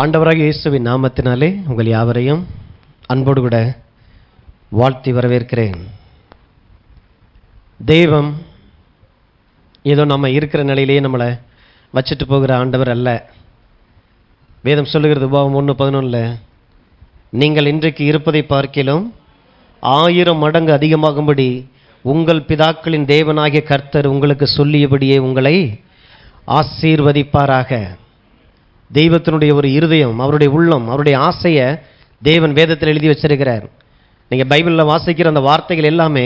ஆண்டவராகிய இயேசுவின் நாமத்தினாலே உங்கள் யாவரையும் அன்போடு கூட வாழ்த்தி வரவேற்கிறேன். தெய்வம் ஏதோ நம்ம இருக்கிற நிலையிலேயே நம்மளை வச்சுட்டு போகிற ஆண்டவர் அல்ல. வேதம் சொல்லுகிறது உபாகமம் 1:11, நீங்கள் இன்றைக்கு இருப்பதை பார்க்கிலும் 1000 மடங்கு அதிகமாகும்படி உங்கள் பிதாக்களின் தேவனாகிய கர்த்தர் உங்களுக்கு சொல்லியபடியே உங்களை ஆசீர்வதிப்பாராக. தெய்வத்தினுடைய ஒரு இருதயம், அவருடைய உள்ளம், அவருடைய ஆசையை தேவன் வேதத்தில் எழுதி வச்சிருக்கிறார். நீங்கள் பைபிளில் வாசிக்கிற அந்த வார்த்தைகள் எல்லாமே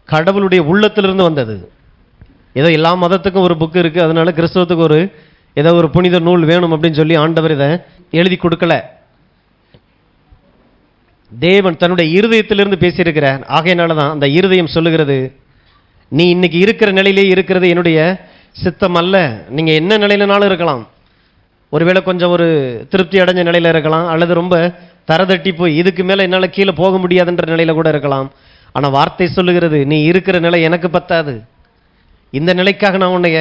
கடவுளுடைய உள்ளத்திலிருந்து வந்தது. ஏதோ எல்லா மதத்துக்கும் ஒரு புக்கு இருக்குது, அதனால கிறிஸ்தவத்துக்கு ஏதோ ஒரு புனித நூல் வேணும் அப்படின்னு சொல்லி ஆண்டவர் இதை எழுதி கொடுக்கல. தேவன் தன்னுடைய இருதயத்திலிருந்து பேசியிருக்கிறார். ஆகையினால தான் அந்த இருதயம் சொல்லுகிறது, நீ இன்னைக்கு இருக்கிற நிலையிலே இருக்கிறது என்னுடைய சித்தம் அல்ல. நீங்கள் என்ன நிலையிலனாலும் இருக்கலாம். ஒருவேளை கொஞ்சம் ஒரு திருப்தி அடைஞ்ச நிலையில் இருக்கலாம், அல்லது ரொம்ப தரதட்டி போய் இதுக்கு மேலே என்னால் கீழே போக முடியாதுன்ற நிலையில் கூட இருக்கலாம். ஆனால் வார்த்தை சொல்லுகிறது, நீ இருக்கிற நிலை எனக்கு பத்தாது. இந்த நிலைக்காக நான் உன்னைய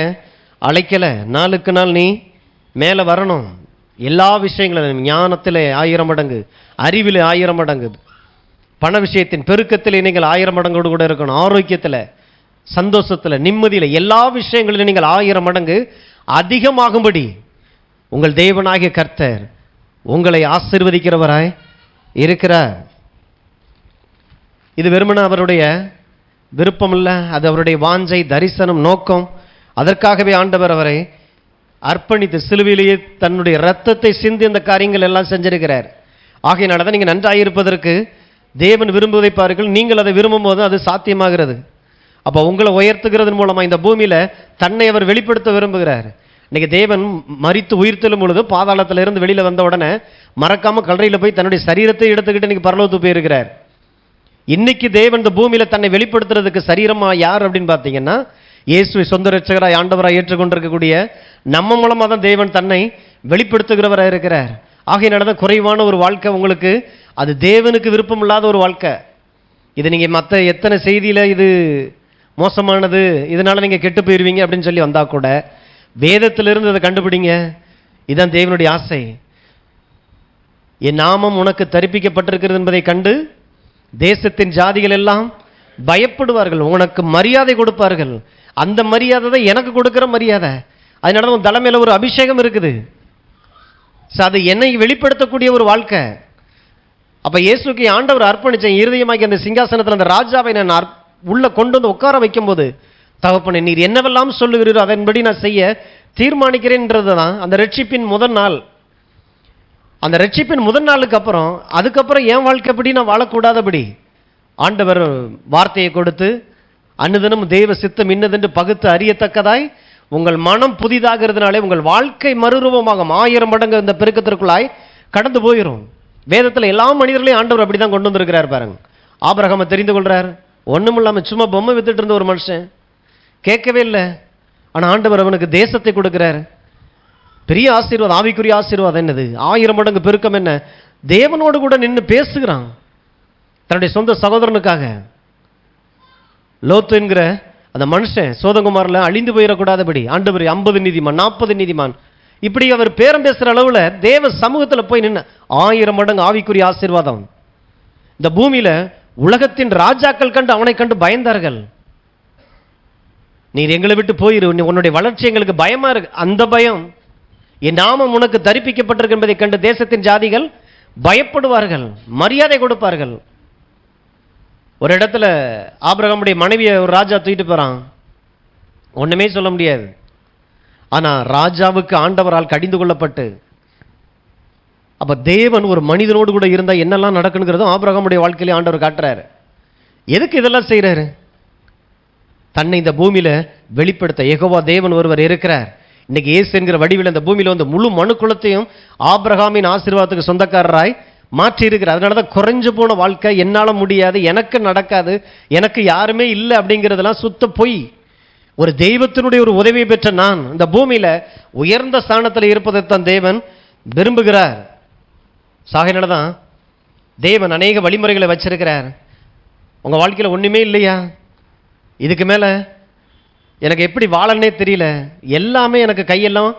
அழைக்கலை. நாளுக்கு நாள் நீ மேலே வரணும். எல்லா விஷயங்களும், ஞானத்தில் 1000 மடங்கு, அறிவில் 1000 மடங்கு, பண விஷயத்தின் பெருக்கத்தில் நீங்கள் 1000 மடங்கோடு கூட இருக்கணும். ஆரோக்கியத்தில், சந்தோஷத்தில், நிம்மதியில், எல்லா விஷயங்களிலும் நீங்கள் 1000 மடங்கு அதிகமாகும்படி உங்கள் தேவனாகிய கர்த்தர் உங்களை ஆசீர்வதிக்கிறவராய் இருக்கிறார். இது வெறுமனே அவருடைய விருப்பம் இல்லை, அது அவருடைய வாஞ்சை, தரிசனம், நோக்கம். அதற்காகவே ஆண்டவர் அவரை அர்ப்பணித்து சிலுவையிலேயே தன்னுடைய இரத்தத்தை சிந்தி இந்த காரியங்கள் எல்லாம் செஞ்சிருக்கிறார். ஆகையினால தான் நீங்கள் நன்றாயிருப்பதற்கு தேவன் விரும்புவதை பாருங்கள். நீங்கள் அதை விரும்பும் போது அது சாத்தியமாகிறது. அப்போ உங்களை உயர்த்துகிறது மூலமாக இந்த பூமியில் தன்னை அவர் வெளிப்படுத்த விரும்புகிறார். இன்னைக்கு தேவன் மரித்து உயிர்த்தெழும் பொழுது பாதாளத்தில் இருந்து வெளியில் வந்த உடனே மறக்காம கல்லறையில் போய் தன்னுடைய சரீரத்தை எடுத்துக்கிட்டு இன்னைக்கு பரலோகத்துக்கு போயிருக்கிறார். இன்னைக்கு தேவன் இந்த பூமியில தன்னை வெளிப்படுத்துறதுக்கு சரீரமா யார் அப்படின்னு பார்த்தீங்கன்னா, இயேசுவை சொந்த இரட்சகராய் ஆண்டவராய் ஏற்றுக்கொண்டிருக்கக்கூடிய நம்ம மூலமாக தான் தேவன் தன்னை வெளிப்படுத்துகிறவராக இருக்கிறார். ஆகையினால தான் குறைவான ஒரு வாழ்க்கை உங்களுக்கு, அது தேவனுக்கு விருப்பம் இல்லாத ஒரு வாழ்க்கை. இது நீங்கள் மற்ற எத்தனை செய்தியில் இது மோசமானது, இதனால நீங்கள் கெட்டு போயிடுவீங்க அப்படின்னு சொல்லி வந்தா கூட வேதத்திலிருந்து அதை கண்டுபிடிங்க. இதுதான் தேவனுடைய ஆசை. என் நாமம் உனக்கு தரிப்பிக்கப்பட்டிருக்கிறது என்பதை கண்டு தேசத்தின் ஜாதிகள் எல்லாம் பயப்படுவார்கள், உனக்கு மரியாதை கொடுப்பார்கள். அந்த மரியாதை தான் எனக்கு கொடுக்கிற மரியாதை. அதனால உன் தலைமையில் ஒரு அபிஷேகம் இருக்குது. அது என்னை வெளிப்படுத்தக்கூடிய ஒரு வாழ்க்கை. அப்ப இயேசுக்கு ஆண்டவர் அர்ப்பணிச்ச இருதயமாக்கி அந்த சிங்காசனத்தில் அந்த ராஜாவை நான் உள்ள கொண்டு வந்து உட்கார வைக்கும் போது, தகப்பனே நீர் என்னவெல்லாம் சொல்லுகிறீரோ அதன்படி நான் செய்ய தீர்மானிக்கிறேன்றது தான் அந்த ரட்சிப்பின் முதல் நாள். அந்த ரட்சிப்பின் முதல் நாளுக்கு அப்புறம் அதுக்கப்புறம் என் வாழ்க்கைப்படி நான் வாழக்கூடாதபடி ஆண்டவர் வார்த்தையை கொடுத்து, அன்னுதினம் தெய்வ சித்தம் இன்னதென்று பகுத்து அறியத்தக்கதாய் உங்கள் மனம் புதிதாகிறதுனாலே உங்கள் வாழ்க்கை மறுரூபமாகும். 1000 மடங்கு இந்த பெருக்கத்திற்குள்ளாய் கடந்து போயிடும். வேதத்தில் எல்லா மனிதர்களையும் ஆண்டவர் அப்படி தான் கொண்டு வந்திருக்கிறார் பாருங்க. ஆபிரகாமை தெரிந்து கொள்றார். ஒன்றும் இல்லாமல் சும்மா பொம்மை வித்துட்டு இருந்த ஒரு மனுஷன், கேட்கவே இல்லை. ஆனால் ஆண்டவர் அவனுக்கு தேசத்தை கொடுக்கிறார். பெரிய ஆசீர்வாதம், ஆவிக்குரிய ஆசீர்வாதம். என்னது 1000 மடங்கு பெருக்கம்? என்ன, தேவனோடு கூட நின்று பேசுகிறான் தன்னுடைய சொந்த சகோதரனுக்காக. லோத்து என்கிற அந்த மனுஷன் சோதகுமாரில் அழிந்து போயிடக்கூடாதபடி ஆண்டவர் 50 நீதிமான், 40 நீதிமான், இப்படி அவர் பேரம் பேசுகிற அளவில் தேவ சமூகத்தில் போய் நின்று 1000 மடங்கு ஆவிக்குரிய ஆசீர்வாதம். இந்த பூமியில் உலகத்தின் ராஜாக்கள் கண்டு அவனை கண்டு பயந்தார்கள். நீர் எங்களை விட்டு போயிரு, உன்னுடைய வளர்ச்சி எங்களுக்கு பயமா இருக்கு. அந்த பயம், என் நாமம் உனக்கு தரிப்பிக்கப்பட்டிருக்கு என்பதை கண்டு தேசத்தின் ஜாதிகள் பயப்படுவார்கள், மரியாதை கொடுப்பார்கள். ஒரு இடத்துல ஆபிரகாமுடைய மனைவியை ஒரு ராஜா தூக்கிட்டு போறான், ஒண்ணுமே சொல்ல முடியாது. ஆனா ராஜாவுக்கு ஆண்டவரால் கடிந்து கொள்ளப்பட்டு, அப்ப தேவன் ஒரு மனிதனோடு கூட இருந்தா என்னெல்லாம் நடக்குங்கிறதும் ஆபிரகாமுடைய வாழ்க்கையிலே ஆண்டவர் காட்டுறாரு. எதுக்கு இதெல்லாம் செய்யறாரு? தன்னை இந்த பூமியில வெளிப்படுத்த யெகோவா தேவன் ஒருவர் இருக்கிறார். இன்னைக்கு இயேசு என்கிற வடிவில் இந்த பூமியில வந்து முழு மனு குலத்தையும் ஆபிரகாமின் ஆசீர்வாதத்துக்கு சொந்தக்காரராய் மாற்றி இருக்கிறார். அதனாலதான் குறைஞ்சு போன வாழ்க்கை, என்னால முடியாது, எனக்கு நடக்காது, எனக்கு யாருமே இல்லை அப்படிங்கிறதெல்லாம் சுத்த பொய். ஒரு தெய்வத்தினுடைய ஒரு உதவியை பெற்ற நான் இந்த பூமியில உயர்ந்த ஸ்தானத்தில் இருப்பதைத்தான் தேவன் விரும்புகிறார். சாகையினாலதான் தேவன் அநேக வழிமுறைகளை வச்சிருக்கிறார். உங்க வாழ்க்கையில ஒண்ணுமே இல்லையா, இதுக்கு மேல எனக்கு எப்படி வாழனே தெரியல, எல்லாமே எனக்கு கையெல்லாம்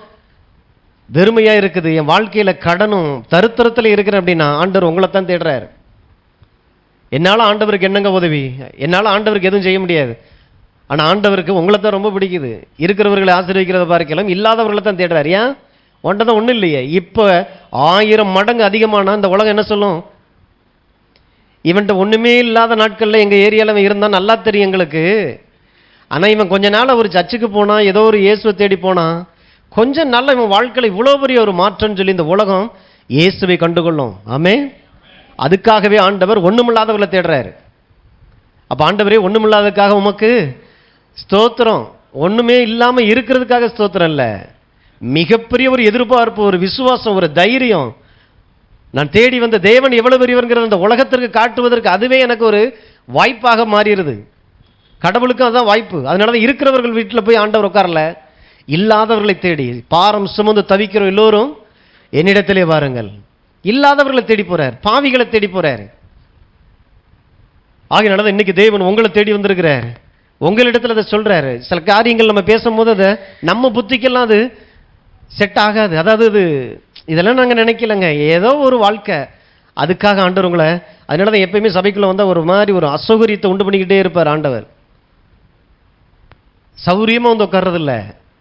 வெறுமையா இருக்குது, என் வாழ்க்கையில கடனும் தருத்திரத்தில் இருக்கிறேன் அப்படின்னா ஆண்டவர் உங்களைத்தான் தேடுறாரு. என்னால் ஆண்டவருக்கு என்னங்க உதவி? என்னால் ஆண்டவருக்கு எதுவும் செய்ய முடியாது. ஆனால் ஆண்டவருக்கு உங்களை தான் ரொம்ப பிடிக்குது. இருக்கிறவர்களை ஆசீர்வதிக்கிறத பார்க்கலாம், இல்லாதவர்களை தான் தேடுறாரு. ஏன்? ஒன்றை தான் ஒன்றும் இல்லையே. இப்போ 1000 மடங்கு அதிகமான இந்த உலகம் என்ன சொல்லும்? இவன்ட்ட ஒன்றுமே இல்லாத நாட்களில் எங்கள் ஏரியாவில் இருந்தால் நல்லா தெரியும் எங்களுக்கு. ஆனால் இவன் கொஞ்ச நாள் ஒரு சர்ச்சுக்கு போனான், ஏதோ ஒரு இயேசுவை தேடி போனான், கொஞ்சம் நாள் இவன் வாழ்க்கையில் இவ்வளோ பெரிய ஒரு மாற்றம்னு சொல்லி இந்த உலகம் இயேசுவை கண்டுகொள்ளும். ஆமே. அதுக்காகவே ஆண்டவர் ஒண்ணுமில்லாதவர்களை தேடுறாரு. அப்ப ஆண்டவரே ஒண்ணுமில்லாததுக்காக உமக்கு ஸ்தோத்திரம், ஒண்ணுமே இல்லாம இருக்கிறதுக்காக ஸ்தோத்திரம் இல்ல, மிகப்பெரிய ஒரு எதிர்பார்ப்பு, ஒரு விசுவாசம், ஒரு தைரியம். நான் தேடி வந்த தேவன் எவ்வளவு பெரியவர்ங்கிறது அந்த உலகத்திற்கு காட்டுவதற்கு அதுவே எனக்கு ஒரு வாய்ப்பாக மாறிடுது. கடவுளுக்கும் அதுதான் வாய்ப்பு. அதனாலதான் இருக்கிறவர்கள் வீட்டில் போய் ஆண்டவர் உட்காரல, இல்லாதவர்களை தேடி பாரம் சுமந்து தவிக்கிற எல்லோரும் என்னிடத்திலே வாருங்கள். இல்லாதவர்களை தேடி போறார், பாவிகளை தேடி போறார். ஆகையினால இன்னைக்கு தேவன் உங்களை தேடி வந்திருக்கிறார், உங்களிடத்துல அதை சொல்றாரு. சில காரியங்கள் நம்ம பேசும்போது அதை நம்ம புத்திக்கெல்லாம் அது செட் ஆகாது. அதாவது இது இதெல்லாம் நாங்கள் நினைக்கலங்க, ஏதோ ஒரு வாழ்க்கை, அதுக்காக ஆண்டவர் உங்களை. அதனால தான் எப்பயுமே சபைக்குள்ள வந்தால் ஒரு மாதிரி ஒரு அசௌகரியத்தை உண்டு பண்ணிக்கிட்டே இருப்பார் ஆண்டவர். சௌரியமாக வந்து உட்கார்றதில்ல.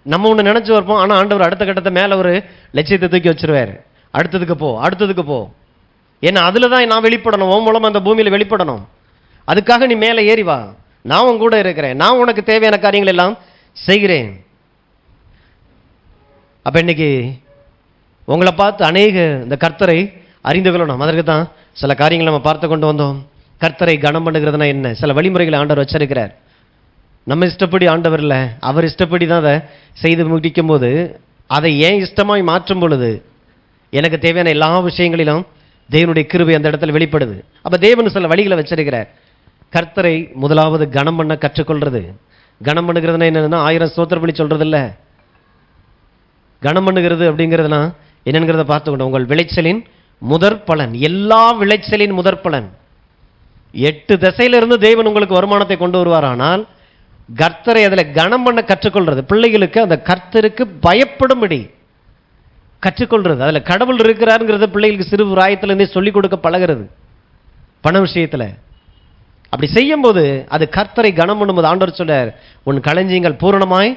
நம்ம ஒன்று நினைச்சு வைப்போம், ஆனால் ஆண்டவர் அடுத்த கட்டத்தை மேலே ஒரு லட்சியத்தை தூக்கி வச்சிருவார். அடுத்ததுக்கு போ, அடுத்ததுக்கு போ. ஏன்னா அதில் தான் நான் வெளிப்படணும், உன் மூலமாக அந்த பூமியில் வெளிப்படணும். அதுக்காக நீ மேலே ஏறி வா, நான் உன் கூட இருக்கிறேன், நான் உனக்கு தேவையான காரியங்கள் எல்லாம் செய்கிறேன். அப்போ இன்னைக்கு உங்களை பார்த்து அநேக இந்த கர்த்தரை அறிந்து கொள்ளணும். அதற்கு தான் சில காரியங்களை நம்ம பார்த்து கொண்டு வந்தோம். கர்த்தரை கனம் பண்ணுகிறதுனா என்ன? சில வழிமுறைகளை ஆண்டவர் வச்சிருக்கிறார். நம்ம இஷ்டப்படி ஆண்டவர் இல்லை, அவர் இஷ்டப்படி தான் அதை செய்து முடிக்கும் போது அதை ஏன் இஷ்டமாய் மாற்றும் பொழுது எனக்கு தேவையான எல்லா விஷயங்களிலும் தேவனுடைய கிருபை அந்த இடத்துல வெளிப்படுது. அப்போ தேவன் சில வழிகளை வச்சிருக்கிறார். கர்த்தரை முதலாவது கனம் பண்ண கற்றுக்கொள்றது. கனம் பண்ணுகிறதுனா என்னன்னா 1000 ஸ்தோத்திரம் பண்ணி சொல்றது இல்லை. கனம் பண்ணுகிறது அப்படிங்கிறதுனா என்னங்கிறத பார்த்துக்கணும். உங்கள் விளைச்சலின் முதற் பலன், எல்லா விளைச்சலின் முதற் பலன். 8 திசையிலிருந்து தேவன் உங்களுக்கு வருமானத்தை கொண்டு வருவார். ஆனால் கர்த்தரை அதில் கனம் பண்ண கற்றுக்கொள்றது, பிள்ளைகளுக்கு அந்த கர்த்தருக்கு பயப்படும்படி கற்றுக்கொள்றது, அதில் கடவுள் இருக்கிறாருங்கிறத பிள்ளைகளுக்கு சிறு பிராயத்திலிருந்தே சொல்லிக் கொடுக்க பழகிறது. பண விஷயத்தில் அப்படி செய்யும் போது அது கர்த்தரை கனம் பண்ணும்போது ஆண்டவர் சொல்றார், உன் களஞ்சியங்கள் பூரணமாய்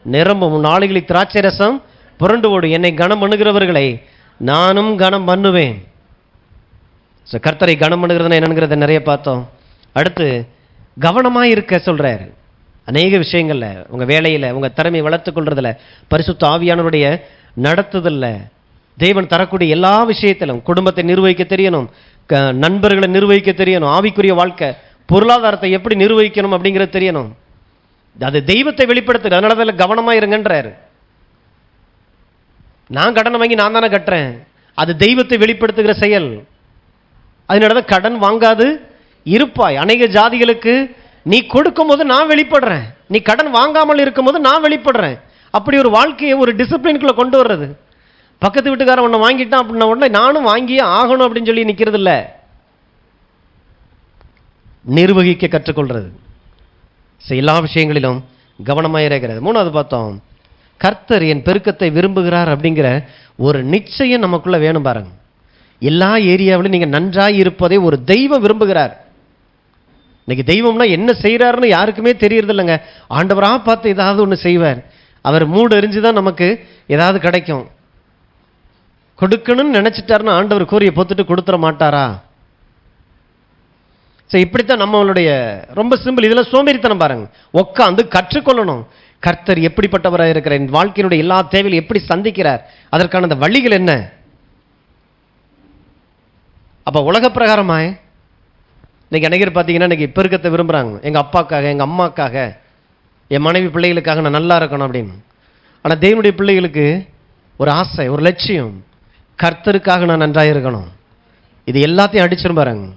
நிரம்பும், உன் ஆளுகளில் திராட்சை ரசம் புரண்டு ஓடும், என்னை கனம் பண்ணுகிறவர்களை நானும் கனம் பண்ணுவேன். கர்த்தரை கனம் பண்ணுகிறதுனா என்னங்கிறத நிறைய பார்த்தோம். அடுத்து கவனமாய் இருக்க சொல்றாரு. அநேக விஷயங்கள்ல, உங்க வேலையில, உங்க திறமையை வளர்த்துக் கொள்றதுல, பரிசுத்த ஆவியானவருடைய நடத்துதல்ல, தேவன் தரக்கூடிய எல்லா விஷயத்திலும் குடும்பத்தை நிர்வகிக்க தெரியணும், நண்பர்களை நிர்வகிக்க தெரியணும், ஆவிக்குரிய வாழ்க்கை, பொருளாதாரத்தை எப்படி நிர்வகிக்கணும் அப்படிங்கிறது தெரியணும். அது தெய்வத்தை வெளிப்படுத்துது. அதனால தான் கவனமா இருங்கன்றாரு. நான் கடன் வாங்கி நான் தானே கட்டுறேன், அது தெய்வத்தை வெளிப்படுத்துகிற செயல். அதனாலதான் கடன் வாங்காது இருப்பாய். அநேக ஜாதிகளுக்கு நீ கொடுக்கும் போது நான் வெளிப்படுறேன், நீ கடன் வாங்காமல் இருக்கும் போது நான் வெளிப்படுறேன். அப்படி ஒரு வாழ்க்கையை ஒரு டிசிப்ளின்குள்ள கொண்டு வர்றது. பக்கத்து வீட்டுக்காரன் ஒன்று வாங்கிட்டான் அப்படின்னா உடனே நானும் வாங்கியே ஆகணும் அப்படின்னு சொல்லி நிற்கிறது இல்லை, நிர்வகிக்க கற்றுக்கொள்றது. எல்லா விஷயங்களிலும் கவனமாக இருக்கிறது. 3வது பார்த்தோம், கர்த்தர் என் பெருக்கத்தை விரும்புகிறார் அப்படிங்கிற ஒரு நிச்சயம் நமக்குள்ள வேணும் பாருங்க. எல்லா ஏரியாவிலும் நீங்க நன்றாய் இருப்பதை ஒரு தெய்வம் விரும்புகிறார். இன்னைக்கு தெய்வம்னா என்ன செய்யறாருன்னு யாருக்குமே தெரியறது இல்லைங்க. ஆண்டவரா பார்த்து ஏதாவது ஒன்று செய்வார். அவர் மூடு எரிஞ்சுதான் நமக்கு ஏதாவது கிடைக்கும். கொடுக்கணும்னு நினைச்சிட்டாருன்னா ஆண்டவர் கூறிய பொத்துட்டு கொடுத்துட மாட்டாரா? சரி, இப்படித்தான் நம்மளுடைய ரொம்ப சிம்பிள். இதெல்லாம் சோம்பேறித்தனம் பாருங்க. உட்காந்து கற்றுக்கொள்ளணும். கர்த்தர் எப்படிப்பட்டவராக இருக்கிறார், என் வாழ்க்கையினுடைய எல்லா தேவையும் எப்படி சந்திக்கிறார், அதற்கான அந்த வழிகள் என்ன. அப்ப உலக பிரகாரமாய் இன்னைக்கு அநேகர் பார்த்தீங்கன்னா இன்னைக்கு பெருக்கத்தை விரும்புறாங்க. எங்க அப்பாக்காக, எங்க அம்மாக்காக, என் மனைவி பிள்ளைகளுக்காக நான் நல்லா இருக்கணும் அப்படின்னு. ஆனால் தேவனுடைய பிள்ளைகளுக்கு ஒரு ஆசை, ஒரு லட்சியம், கர்த்தருக்காக நான் நன்றாக இருக்கணும். இது எல்லாத்தையும் அடிச்சிரும் பாருங்க.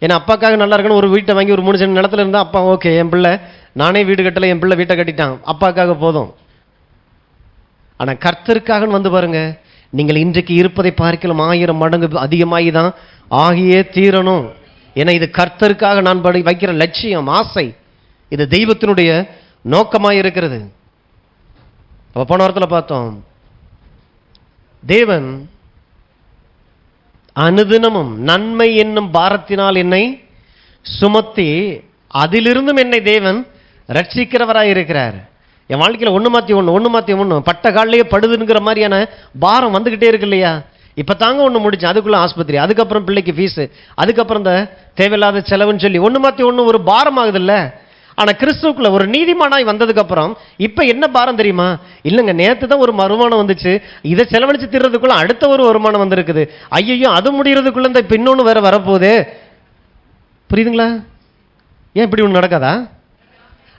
ஏன்னா அப்பாக்காக நல்லா இருக்கணும். ஒரு வீட்டை வாங்கி ஒரு 3 சென்ட் நிலத்துல இருந்தால் அப்பா ஓகே, என் பிள்ளை நானே வீடு கட்டலை, என் பிள்ளை வீட்டை கட்டிட்டான், அப்பாக்காக போதும். ஆனால் கர்த்தருக்காக வந்து பாருங்க, நீங்கள் இன்றைக்கு இருப்பதை பார்க்கலாம் 1000 மடங்கு அதிகமாகி தான் ஆகியே தீரணும். ஏன்னா இது கர்த்தருக்காக நான் வைக்கிற லட்சியம், ஆசை. இது தெய்வத்தினுடைய நோக்கமாக இருக்கிறது. அப்போ போன வாரத்தில் பார்த்தோம், தேவன் அனுதினமும் நன்மை என்னும் பாரத்தினால் என்னை சுமத்தி அதிலிருந்தும் என்னை தேவன் ரட்சிக்கிறவராய் இருக்கிறார். என் வாழ்க்கையில் ஒன்று மாற்றி ஒன்று பட்ட காலிலேயே படுதுங்கிற மாதிரியான பாரம் வந்துக்கிட்டே இருக்கு இல்லையா? இப்போ தாங்க ஒன்று முடிச்சேன், அதுக்குள்ளே ஆஸ்பத்திரி, அதுக்கப்புறம் பிள்ளைக்கு ஃபீஸு, அதுக்கப்புறம் இந்த தேவையில்லாத செலவுன்னு சொல்லி ஒன்று மாற்றி ஒன்று ஒரு பாரம் ஆகுது இல்லை? ஆனால் கிறிஸ்துவுக்குள்ள ஒரு நீதிமானாய் வந்ததுக்கப்புறம் இப்போ என்ன பாரம் தெரியுமா? இல்லைங்க, நேற்று தான் ஒரு வருமானம் வந்துச்சு, இதை செலவழித்து திறதுக்குள்ள அடுத்த ஒரு வருமானம் வந்திருக்குது, ஐயோ அது முடிகிறதுக்குள்ள இந்த இன்னொன்று வேற வரப்போகுது. புரியுதுங்களா? ஏன் இப்படி ஒன்று நடக்காதா?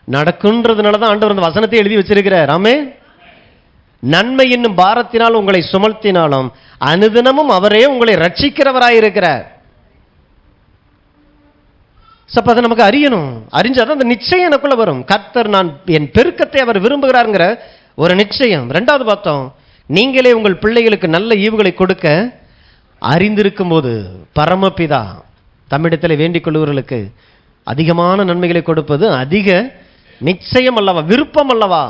நடக்குன்றதுனால தான் ஆண்டவர் அந்த வசனத்தை எழுதி வச்சிருக்கிறார். ஆமே. நன்மை என்னும் பாரத்தினால் உங்களை சுமத்தினாலும் அனுதினமும் அவரே உங்களை ரட்சிக்கிறவராயிருக்கிறார். அதை நமக்கு அறியணும். அறிஞ்சாதான் அந்த நிச்சயம் எனக்குள்ள வரும். கர்த்தர் நான் என் பெருக்கத்தை அவர் விரும்புகிறாருங்கிற ஒரு நிச்சயம். ரெண்டாவது பார்த்தோம், நீங்களே உங்கள் பிள்ளைகளுக்கு நல்ல ஈவுகளை கொடுக்க அறிந்திருக்கும் போது பரமபிதா தம்மிடத்தில் வேண்டிக் கொள்ளுவர்களுக்கு அதிகமான நன்மைகளை கொடுப்பது அதிக நிச்சயம் அல்லவா, விருப்பம் அல்லவா?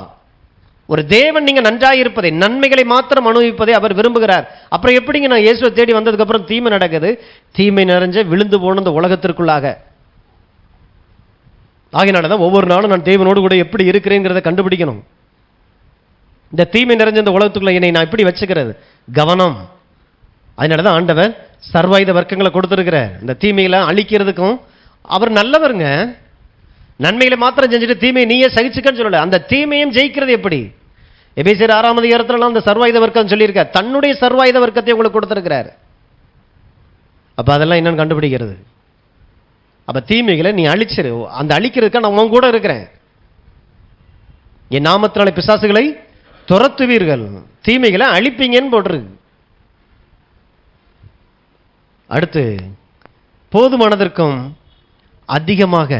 ஒரு தேவன் நீங்க நன்றாயிருப்பதை, நன்மைகளை மாத்திரம் அனுபவிப்பதை அவர் விரும்புகிறார். அப்புறம் எப்படிங்க நான் இயேசுவை தேடி வந்ததுக்கு அப்புறம் தீமை நடக்குது? தீமை நிறைஞ்ச விழுந்து போன இந்த உலகத்திற்குள்ளாக. ஆகையினாலதான் ஒவ்வொரு நாளும் நான் தேவனோடு கூட எப்படி இருக்கிறேங்கிறத கண்டுபிடிக்கணும். இந்த தீமை நிறைஞ்ச இந்த உலகத்துக்குள்ள என்னை நான் எப்படி வச்சுக்கிறது? கவனம். அதனாலதான் ஆண்டவர் சர்வாயுத வர்க்கங்களை கொடுத்திருக்கிறார். இந்த தீமைகளை அழிக்கிறதுக்கும் அவர் நல்லவருங்க. நன்மைகளை மாத்திரம் செஞ்சுட்டு தீமையை நீயே சகிச்சுக்கன்னு சொல்லல. அந்த தீமையும் ஜெயிக்கிறது எப்படி? எபேசியர் 6ஆம் அதிகாரத்துல அந்த சர்வாயுத வர்க்கம் சொல்லியிருக்கார். தன்னுடைய சர்வாயுத வர்க்கத்தை உங்களுக்கு கொடுத்திருக்கிறார். அப்ப அதெல்லாம் என்னன்னு கண்டுபிடிக்கிறது? அப்ப தீமைகளை நீ அழிச்சிரு. அந்த அழிக்கிறதுக்கு நான் உன் கூட இருக்கிறேன். என் நாமத்தினாலே பிசாசுகளை துரத்துவீர்கள், தீமைகளை அழிப்பீங்கன்னு போட்டிருக்கு. அடுத்து, போதுமானதற்கும் அதிகமாக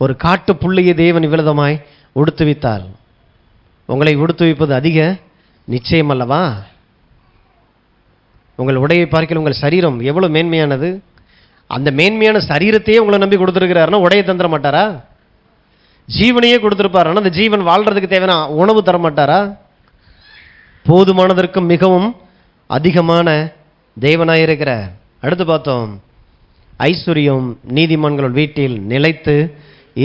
ஒரு காட்டு புள்ளையை தேவன் விரதமாய் உடுத்துவித்தால் உங்களை உடுத்துவிப்பது அதிக நிச்சயம் அல்லவா? உங்கள் உடையை பார்க்கல உங்கள் சரீரம் எவ்வளவு மேன்மையானது. அந்த மேன்மையான சரீரத்தையே உங்களை நம்பி கொடுத்துருக்கிறாருன்னா உடையை தந்துட மாட்டாரா? ஜீவனையே கொடுத்துருப்பாரு, அந்த ஜீவன் வாழ்றதுக்கு தேவையான உணவு தர மாட்டாரா? போதுமானதற்கும் மிகவும் அதிகமான தேவனாயிருக்கிறார். அடுத்து பார்த்தோம், ஐஸ்வர்யம் நீதிமான்கள் வீட்டில் நிலைத்து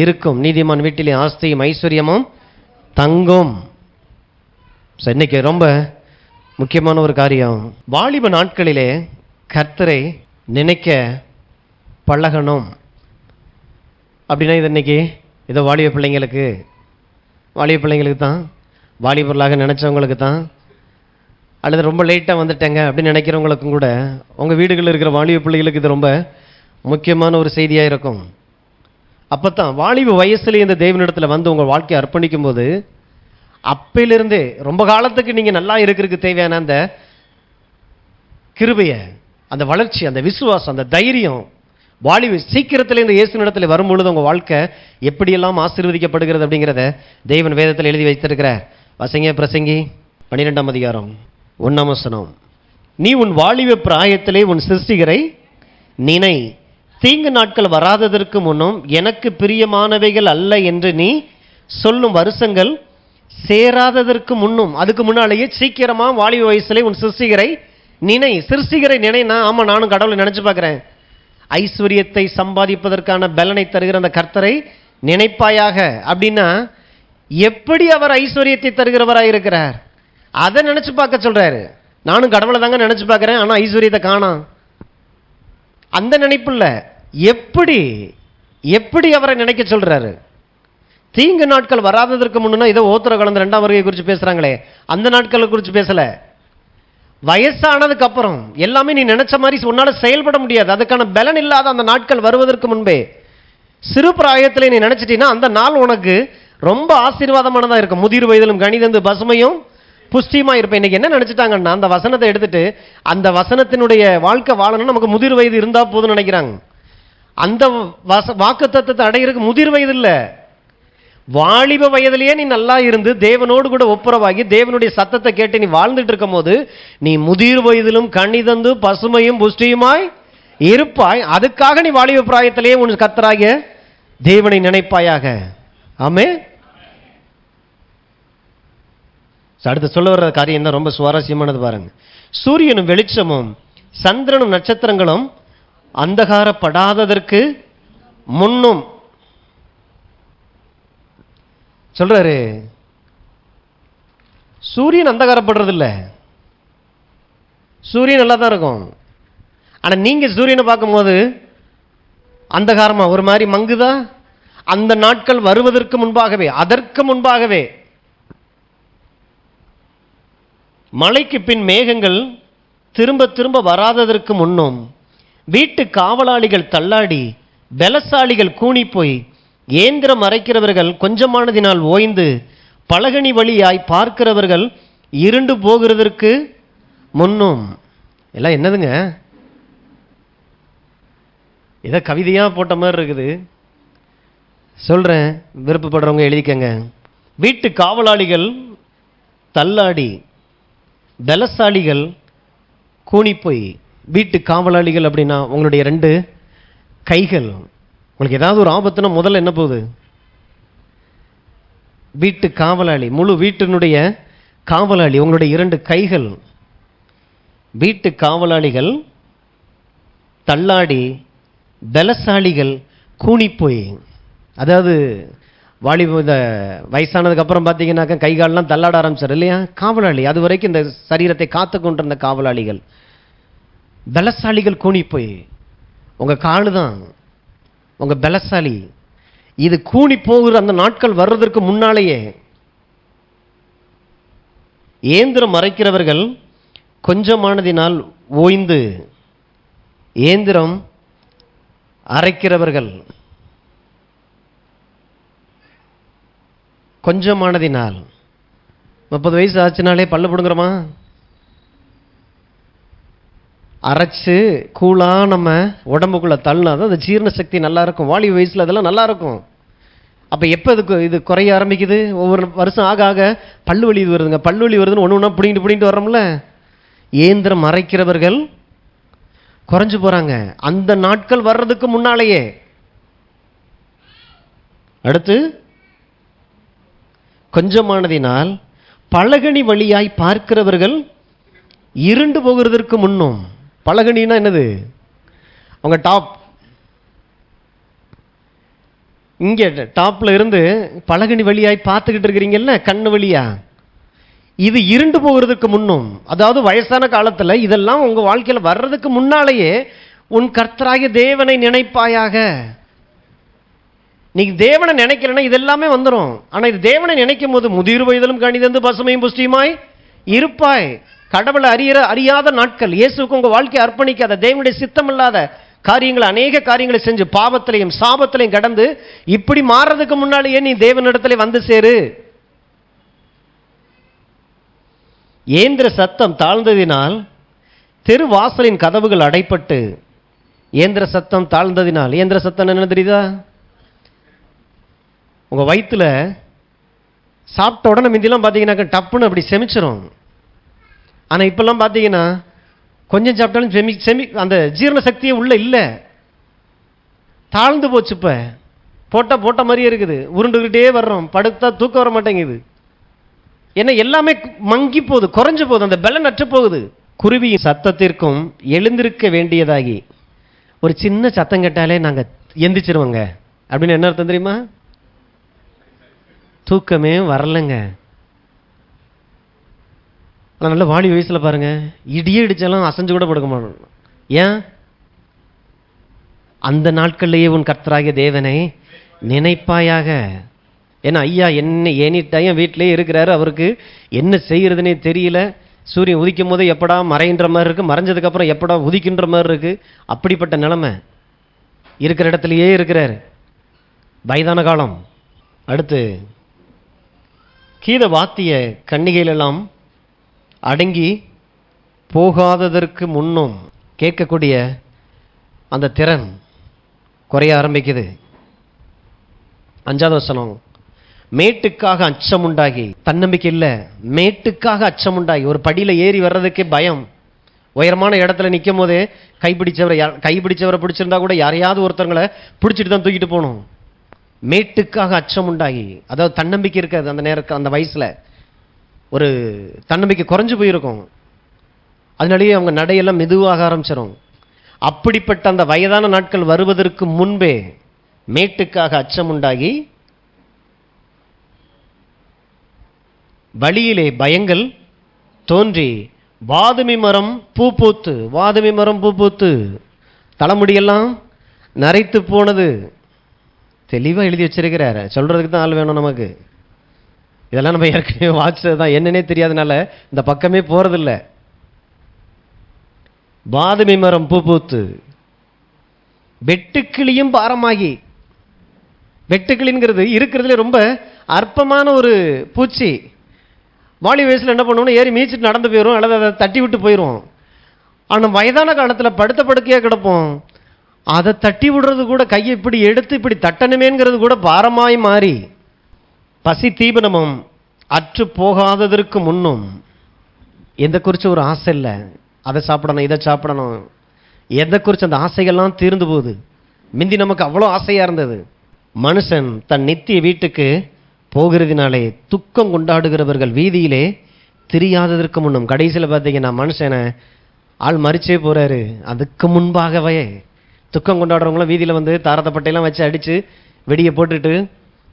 இருக்கும். நீதிமான் வீட்டிலே ஆஸ்தியும் ஐஸ்வர்யமும் தங்கும். இன்னைக்கு ரொம்ப முக்கியமான ஒரு காரியம், வாலிப நாட்களிலே கர்த்தரை நினைக்க பழகணும். அப்படின்னா இது இன்னைக்கு ஏதோ வாலிப பிள்ளைங்களுக்கு தான், வாலிபர்களாக நினைச்சவங்களுக்கு தான், அல்லது ரொம்ப லேட்டாக வந்துட்டேங்க அப்படின்னு நினைக்கிறவங்களுக்கும் கூட உங்கள் வீடுகளில் இருக்கிற வாலிப பிள்ளைகளுக்கு இது ரொம்ப முக்கியமான ஒரு செய்தியாக இருக்கும். அப்போ தான் வாலிப வயசுலேயே இந்த தேவனிடத்தில் வந்து உங்கள் வாழ்க்கையை அர்ப்பணிக்கும் போது அப்பையிலிருந்தே ரொம்ப காலத்துக்கு நீங்கள் நல்லா இருக்கிறதுக்கு தேவையான அந்த கிருபையை, அந்த வளர்ச்சி, அந்த விசுவாசம், அந்த தைரியம் வாலிப சீக்கிரத்தில் இந்த இயேசு இடத்துல வரும்பொழுது உங்கள் வாழ்க்கை எப்படியெல்லாம் ஆசீர்வதிக்கப்படுகிறது அப்படிங்கிறத தேவன் வேதத்தில் எழுதி வைத்திருக்கிறார். பிரசங்கி 12ஆம் அதிகாரம் 1ஆம் வசனம். நீ உன் வாலிப பிராயத்திலே உன் சிருஷ்டிகரை நினை, தீங்கு நாட்கள் வராததற்கு முன்னும் எனக்கு பிரியமானவைகள் அல்ல என்று நீ சொல்லும் வருஷங்கள் சேராததற்கு முன்னும். அதுக்கு முன்னாலேயே சீக்கிரமா வாலிப வயசுல உன் சிருஷ்டிகரை நினை. சிருஷ்டிகரை நினைனா, ஆமா நானும் கடவுளை நினைச்சு பார்க்கிறேன். ஐஸ்வர்யத்தை சம்பாதிப்பதற்கான பலனை தருகிற அந்த கர்த்தரை நினைப்பாயாக. அப்படின்னா எப்படி அவர் ஐஸ்வர்யத்தை தருகிறவராக இருக்கிறார் அதை நினைச்சு பார்க்க சொல்றாரு. நானும் கடவுளை தாங்க நினைச்சு பார்க்கிறேன், ஆனா ஐஸ்வர்யத்தை காணோம். அந்த நினைப்பு இல்ல, எப்படி அவரை நினைக்க சொல்றாரு. தீங்கு நாட்கள் வராததற்கு முன்னா ஏதோ ஓத்திர கலந்த 2ஆம் வருகை குறித்து பேசுறாங்களே, அந்த நாட்களை குறித்து பேசல. வயசானதுக்கு அப்புறம் எல்லாமே நீ நினைச்ச மாதிரி உன்னால செயல்பட முடியாது. அதுக்கான பலன் இல்லாத அந்த நாட்கள் வருவதற்கு முன்பே சிறு பிராயத்திலே நீ நினைச்சிட்டீன்னா அந்த நாள் உனக்கு ரொம்ப ஆசீர்வாதமானதா இருக்கும். முதிர் வயதிலும் கனிதந்து பசுமையும் புஷ்டியுமா இருப்பேன். இன்னைக்கு என்ன நினைச்சிட்டாங்கன்னா, அந்த வசனத்தை எடுத்துட்டு அந்த வசனத்தினுடைய வாழ்க்கை வாழணும், நமக்கு முதிர் வயது இருந்தா போதும்னு நினைக்கிறாங்க. அந்த வாக்குத்தத்தத்தை அடையிறதுக்கு முதிர் வயது இல்லை, வாலிப வயதிலேயே நீ நல்லா இருந்து தேவனோடு கூட ஒப்புரவாகி தேவனுடைய சத்தத்தை கேட்டு நீ வாழ்ந்துட்டு இருக்கும் போது நீ முதிர் வயதிலும் கனிதந்து பசுமையும் புஷ்டியுமாய் இருப்பாய். அதுக்காக நீ வாலிப பிராயத்திலேயே உன் கர்த்தராகிய தேவனை நினைப்பாயாக. ஆமே. அடுத்து சொல்ல வர்ற காரியம் தான் ரொம்ப சுவாரஸ்யமானது பாருங்க. சூரியனும் வெளிச்சமும் சந்திரனும் நட்சத்திரங்களும் அந்தகாரப்படாததற்கு முன்னும் சொல்றாரு. சூரியன் அந்தகாரப்படுறது இல்ல, சூரியன் நல்லா தான் இருக்கும். ஆனா நீங்க சூரியனை பார்க்கும்போது அந்தகாரமா ஒரு மாதிரி மங்குதா? அந்த நாட்கள் வருவதற்கு முன்பாகவே, அதற்கு முன்பாகவே மழைக்கு பின் மேகங்கள் திரும்ப திரும்ப வராததற்கு முன்னும் வீட்டு காவலாளிகள் தள்ளாடி பலசாலிகள் கூனி போய் ஏந்திரம் அரைக்கிறவர்கள் கொஞ்சமானதினால் ஓய்ந்து பலகணி வழியாய் பார்க்கிறவர்கள் இருண்டு போகிறதற்கு முன்னும். எல்லாம் என்னதுங்க? ஏதோ கவிதையா போட்ட மாதிரி இருக்குது. சொல்றேன், விருப்பப்படுறவங்க எழுதிக்கங்க. வீட்டு காவலாளிகள் தள்ளாடி பலசாலிகள் கூனி போய். வீட்டு காவலாளிகள் அப்படின்னா உங்களுடைய 2 கைகள். உங்களுக்கு ஏதாவது ஒரு ஆபத்துனா முதல்ல என்ன போகுது? வீட்டு காவலாளி, முழு வீட்டினுடைய காவலாளி உங்களுடைய 2 கைகள். வீட்டு காவலாளிகள் தள்ளாடி பலசாலிகள் கூனி போய். அதாவது இந்த வயசானதுக்கு அப்புறம் பார்த்தீங்கன்னாக்கா கை காலெல்லாம் தள்ளாட ஆரம்பிச்சார் இல்லையா? காவலாளி அது வரைக்கும் இந்த சரீரத்தை காத்து கொண்டிருந்த காவலாளிகள். பலசாலிகள் கூனி போய். உங்க காலு தான் உங்க பலசாலி. இது கூனி போகிற அந்த நாட்கள் வர்றதற்கு முன்னாலேயே ஏந்திரம் அரைக்கிறவர்கள் கொஞ்சமானதினால் ஓய்ந்து. ஏந்திரம் அரைக்கிறவர்கள் கொஞ்சமானதினால். 30 வயசு ஆச்சுனாலே பல்ல பிடுங்குறோமா? அரைச்சு கூழா நம்ம உடம்புக்குள்ள தள்ளினாதான் அந்த ஜீரண சக்தி நல்லா இருக்கும். வாலிப வயசுல அதெல்லாம் நல்லா இருக்கும். அப்ப எப்ப இது குறைய ஆரம்பிக்குது? ஒவ்வொரு வருஷம் ஆக ஆக பல்லு வலி வருதுங்க. பல்லு வலி வருதுன்னு ஒன்று ஒன்றா பிடிங்கிட்டு வர்றோம்ல. ஏந்திரம் அரைக்கிறவர்கள் குறைஞ்சு போறாங்க அந்த நாட்கள் வர்றதுக்கு முன்னாலேயே. அடுத்து கொஞ்சமானதினால் பலகணி வழியாய் பார்க்கிறவர்கள் இருண்டு போகிறதற்கு முன்னும். பலகணினா என்னது? அவங்க டாப், இங்க டாப்ல இருந்து பலகணி வழியாய் பார்த்துக்கிட்டு இருக்கிறீங்கல்ல, கண்ணு வழியா. இது இருண்டு போகிறதுக்கு முன்னும். அதாவது வயசான காலத்துல இதெல்லாம் உங்க வாழ்க்கையில வர்றதுக்கு முன்னாலேயே உன் கர்த்தராகிய தேவனை நினைப்பாயாக. நீ தேவனை நினைக்கிறேன்னா இது எல்லாமே வந்துடும். ஆனா இது தேவனை நினைக்கும் போது முதிர் வயதிலும் கனிதந்து பசுமையும் புஷ்டியுமாய் இருப்பாய். கடவுளை அறியாத நாட்கள், இயேசுக்கு உங்க வாழ்க்கையை அர்ப்பணிக்காத, தேவனுடைய சித்தம் இல்லாத காரியங்களை, அநேக காரியங்களை செஞ்சு பாவத்திலையும் சாபத்திலையும் கடந்து இப்படி மாறுறதுக்கு முன்னாலேயே நீ தேவனிடத்துல வந்து சேரு. ஏந்திர சத்தம் தாழ்ந்ததினால் தெரு வாசலின் கதவுகள் அடைப்பட்டு. ஏந்திர சத்தம் தாழ்ந்ததினால். ஏந்திர சத்தம் என்ன தெரியுதா? உங்க வயிற்றுல சாப்பிட்ட உடனே முந்திலாம் பார்த்தீங்கன்னாக்க டப்புன்னு அப்படி செமிச்சிரும். ஆனால் இப்பெல்லாம் பார்த்தீங்கன்னா கொஞ்சம் சாப்பிட்டாலும் அந்த ஜீரண சக்தியே உள்ள இல்லை, தாழ்ந்து போச்சு. இப்போ போட்ட மாதிரியே இருக்குது, உருண்டுகிட்டே வர்றோம், படுத்தா தூக்கம் வர மாட்டேங்குது. ஏன்னா எல்லாமே மங்கி போகுது, குறைஞ்சு போகுது, அந்த பலன் அற்று போகுது. குருவியின் சத்தத்திற்கும் எழுந்திருக்க வேண்டியதாகி. ஒரு சின்ன சத்தம் கேட்டாலே நாங்கள் எந்திரிச்சிருவோங்க. அப்படின்னு என்ன அர்த்தம் தெரியுமா? தூக்கமே வரலைங்க. நல்ல வாலி வயசுல பாருங்க, இடியே இடிச்சாலும் அசைஞ்சு கூட படுக்க மாட்டோம். ஏன்? அந்த நாட்கள்லேயே உன் கர்த்தராகிய தேவனை நினைப்பாயாக. ஏன்னா ஐயா என்ன எனி டைம் வீட்டிலேயே இருக்கிறாரு, அவருக்கு என்ன செய்யறதுனே தெரியல. சூரியன் உதிக்கும் போது எப்படா மறைகின்ற மாதிரி இருக்கு, மறைஞ்சதுக்கு அப்புறம் எப்படா உதிக்கின்ற மாதிரி இருக்கு. அப்படிப்பட்ட நிலைமை. இருக்கிற இடத்துலயே இருக்கிறார், வயதான காலம். அடுத்து கீத வாத்திய கன்னிகைகளெல்லாம் அடங்கி போகாததற்கு முன்னும் கேட்கக்கூடிய அந்த திறன் குறைய ஆரம்பிக்குது. 5வது வசனம், மேட்டுக்காக அச்சம் உண்டாகி. தன்னம்பிக்கை இல்லை, மேட்டுக்காக அச்சம் உண்டாகி. ஒரு படியில் ஏறி வர்றதுக்கே பயம். உயரமான இடத்துல நிற்கும் போதே கைப்பிடிச்சவரை பிடிச்சிருந்தா கூட யாரையாவது ஒருத்தவங்களை பிடிச்சிட்டு தான் தூக்கிட்டு போகணும். மேட்டுக்காக அச்சம் உண்டாகி. அதாவது தன்னம்பிக்கை இருக்காது அந்த நேரத்தில், அந்த வயசுல. ஒரு தன்னம்பிக்கை குறைஞ்சு போயிருக்கும். அதனாலேயே அவங்க நடையெல்லாம் மெதுவாக ஆரம்பிச்சிடும். அப்படிப்பட்ட அந்த வயதான நாட்கள் வருவதற்கு முன்பே மேட்டுக்காக அச்சம் உண்டாகி வழியிலே பயங்கள் தோன்றி வாதுமி மரம் பூ பூத்து தலைமுடியெல்லாம் நரைத்து போனது. தெளிவாக எழுதி வச்சிருக்கிறார். சொல்றதுக்கு தான் ஆள் வேணும் நமக்கு. இதெல்லாம் நம்ம ஏற்கனவே வாட்சது தான், என்னன்னே தெரியாதனால இந்த பக்கமே போறதில்லை. வாதுமி மரம் பூத்து வெட்டுக்கிளியும் பாரமாகி. வெட்டுக்கிளிங்கிறது இருக்கிறதுல ரொம்ப அற்பமான ஒரு பூச்சி. வாலி வயசில் என்ன பண்ணுவோம்னா ஏறி மீச்சிட்டு நடந்து போயிடும், அல்லது அதை தட்டி விட்டு போயிடும். ஆனால் வயதான காலத்தில் படுத்த படுக்கையாக கிடப்போம். அதை தட்டி விடுறது கூட, கையை இப்படி எடுத்து இப்படி தட்டணுமேங்கிறது கூட பாரமாய் மாறி, பசி தீபனமும் அற்று போகாததற்கு முன்னும் எதை குறித்து ஒரு ஆசை இல்லை, அதை சாப்பிடணும் இதை சாப்பிடணும், எதை குறித்து அந்த ஆசைகள்லாம் தீர்ந்து போகுது. மிந்தி நமக்கு அவ்வளோ ஆசையாக இருந்தது. மனுஷன் தன் நித்திய வீட்டுக்கு போகிறதுனாலே துக்கம் கொண்டாடுகிறவர்கள் வீதியிலே தெரியாததற்கு முன்னும். கடைசியில் பார்த்தீங்கன்னா மனுஷனை ஆள் மறிச்சே போறாரு. அதுக்கு முன்பாகவே துக்கம் கொண்டாடுறவங்களாம் வீதியில் வந்து தாரத்தப்பட்டையெல்லாம் வச்சு அடித்து வெடியை போட்டுட்டு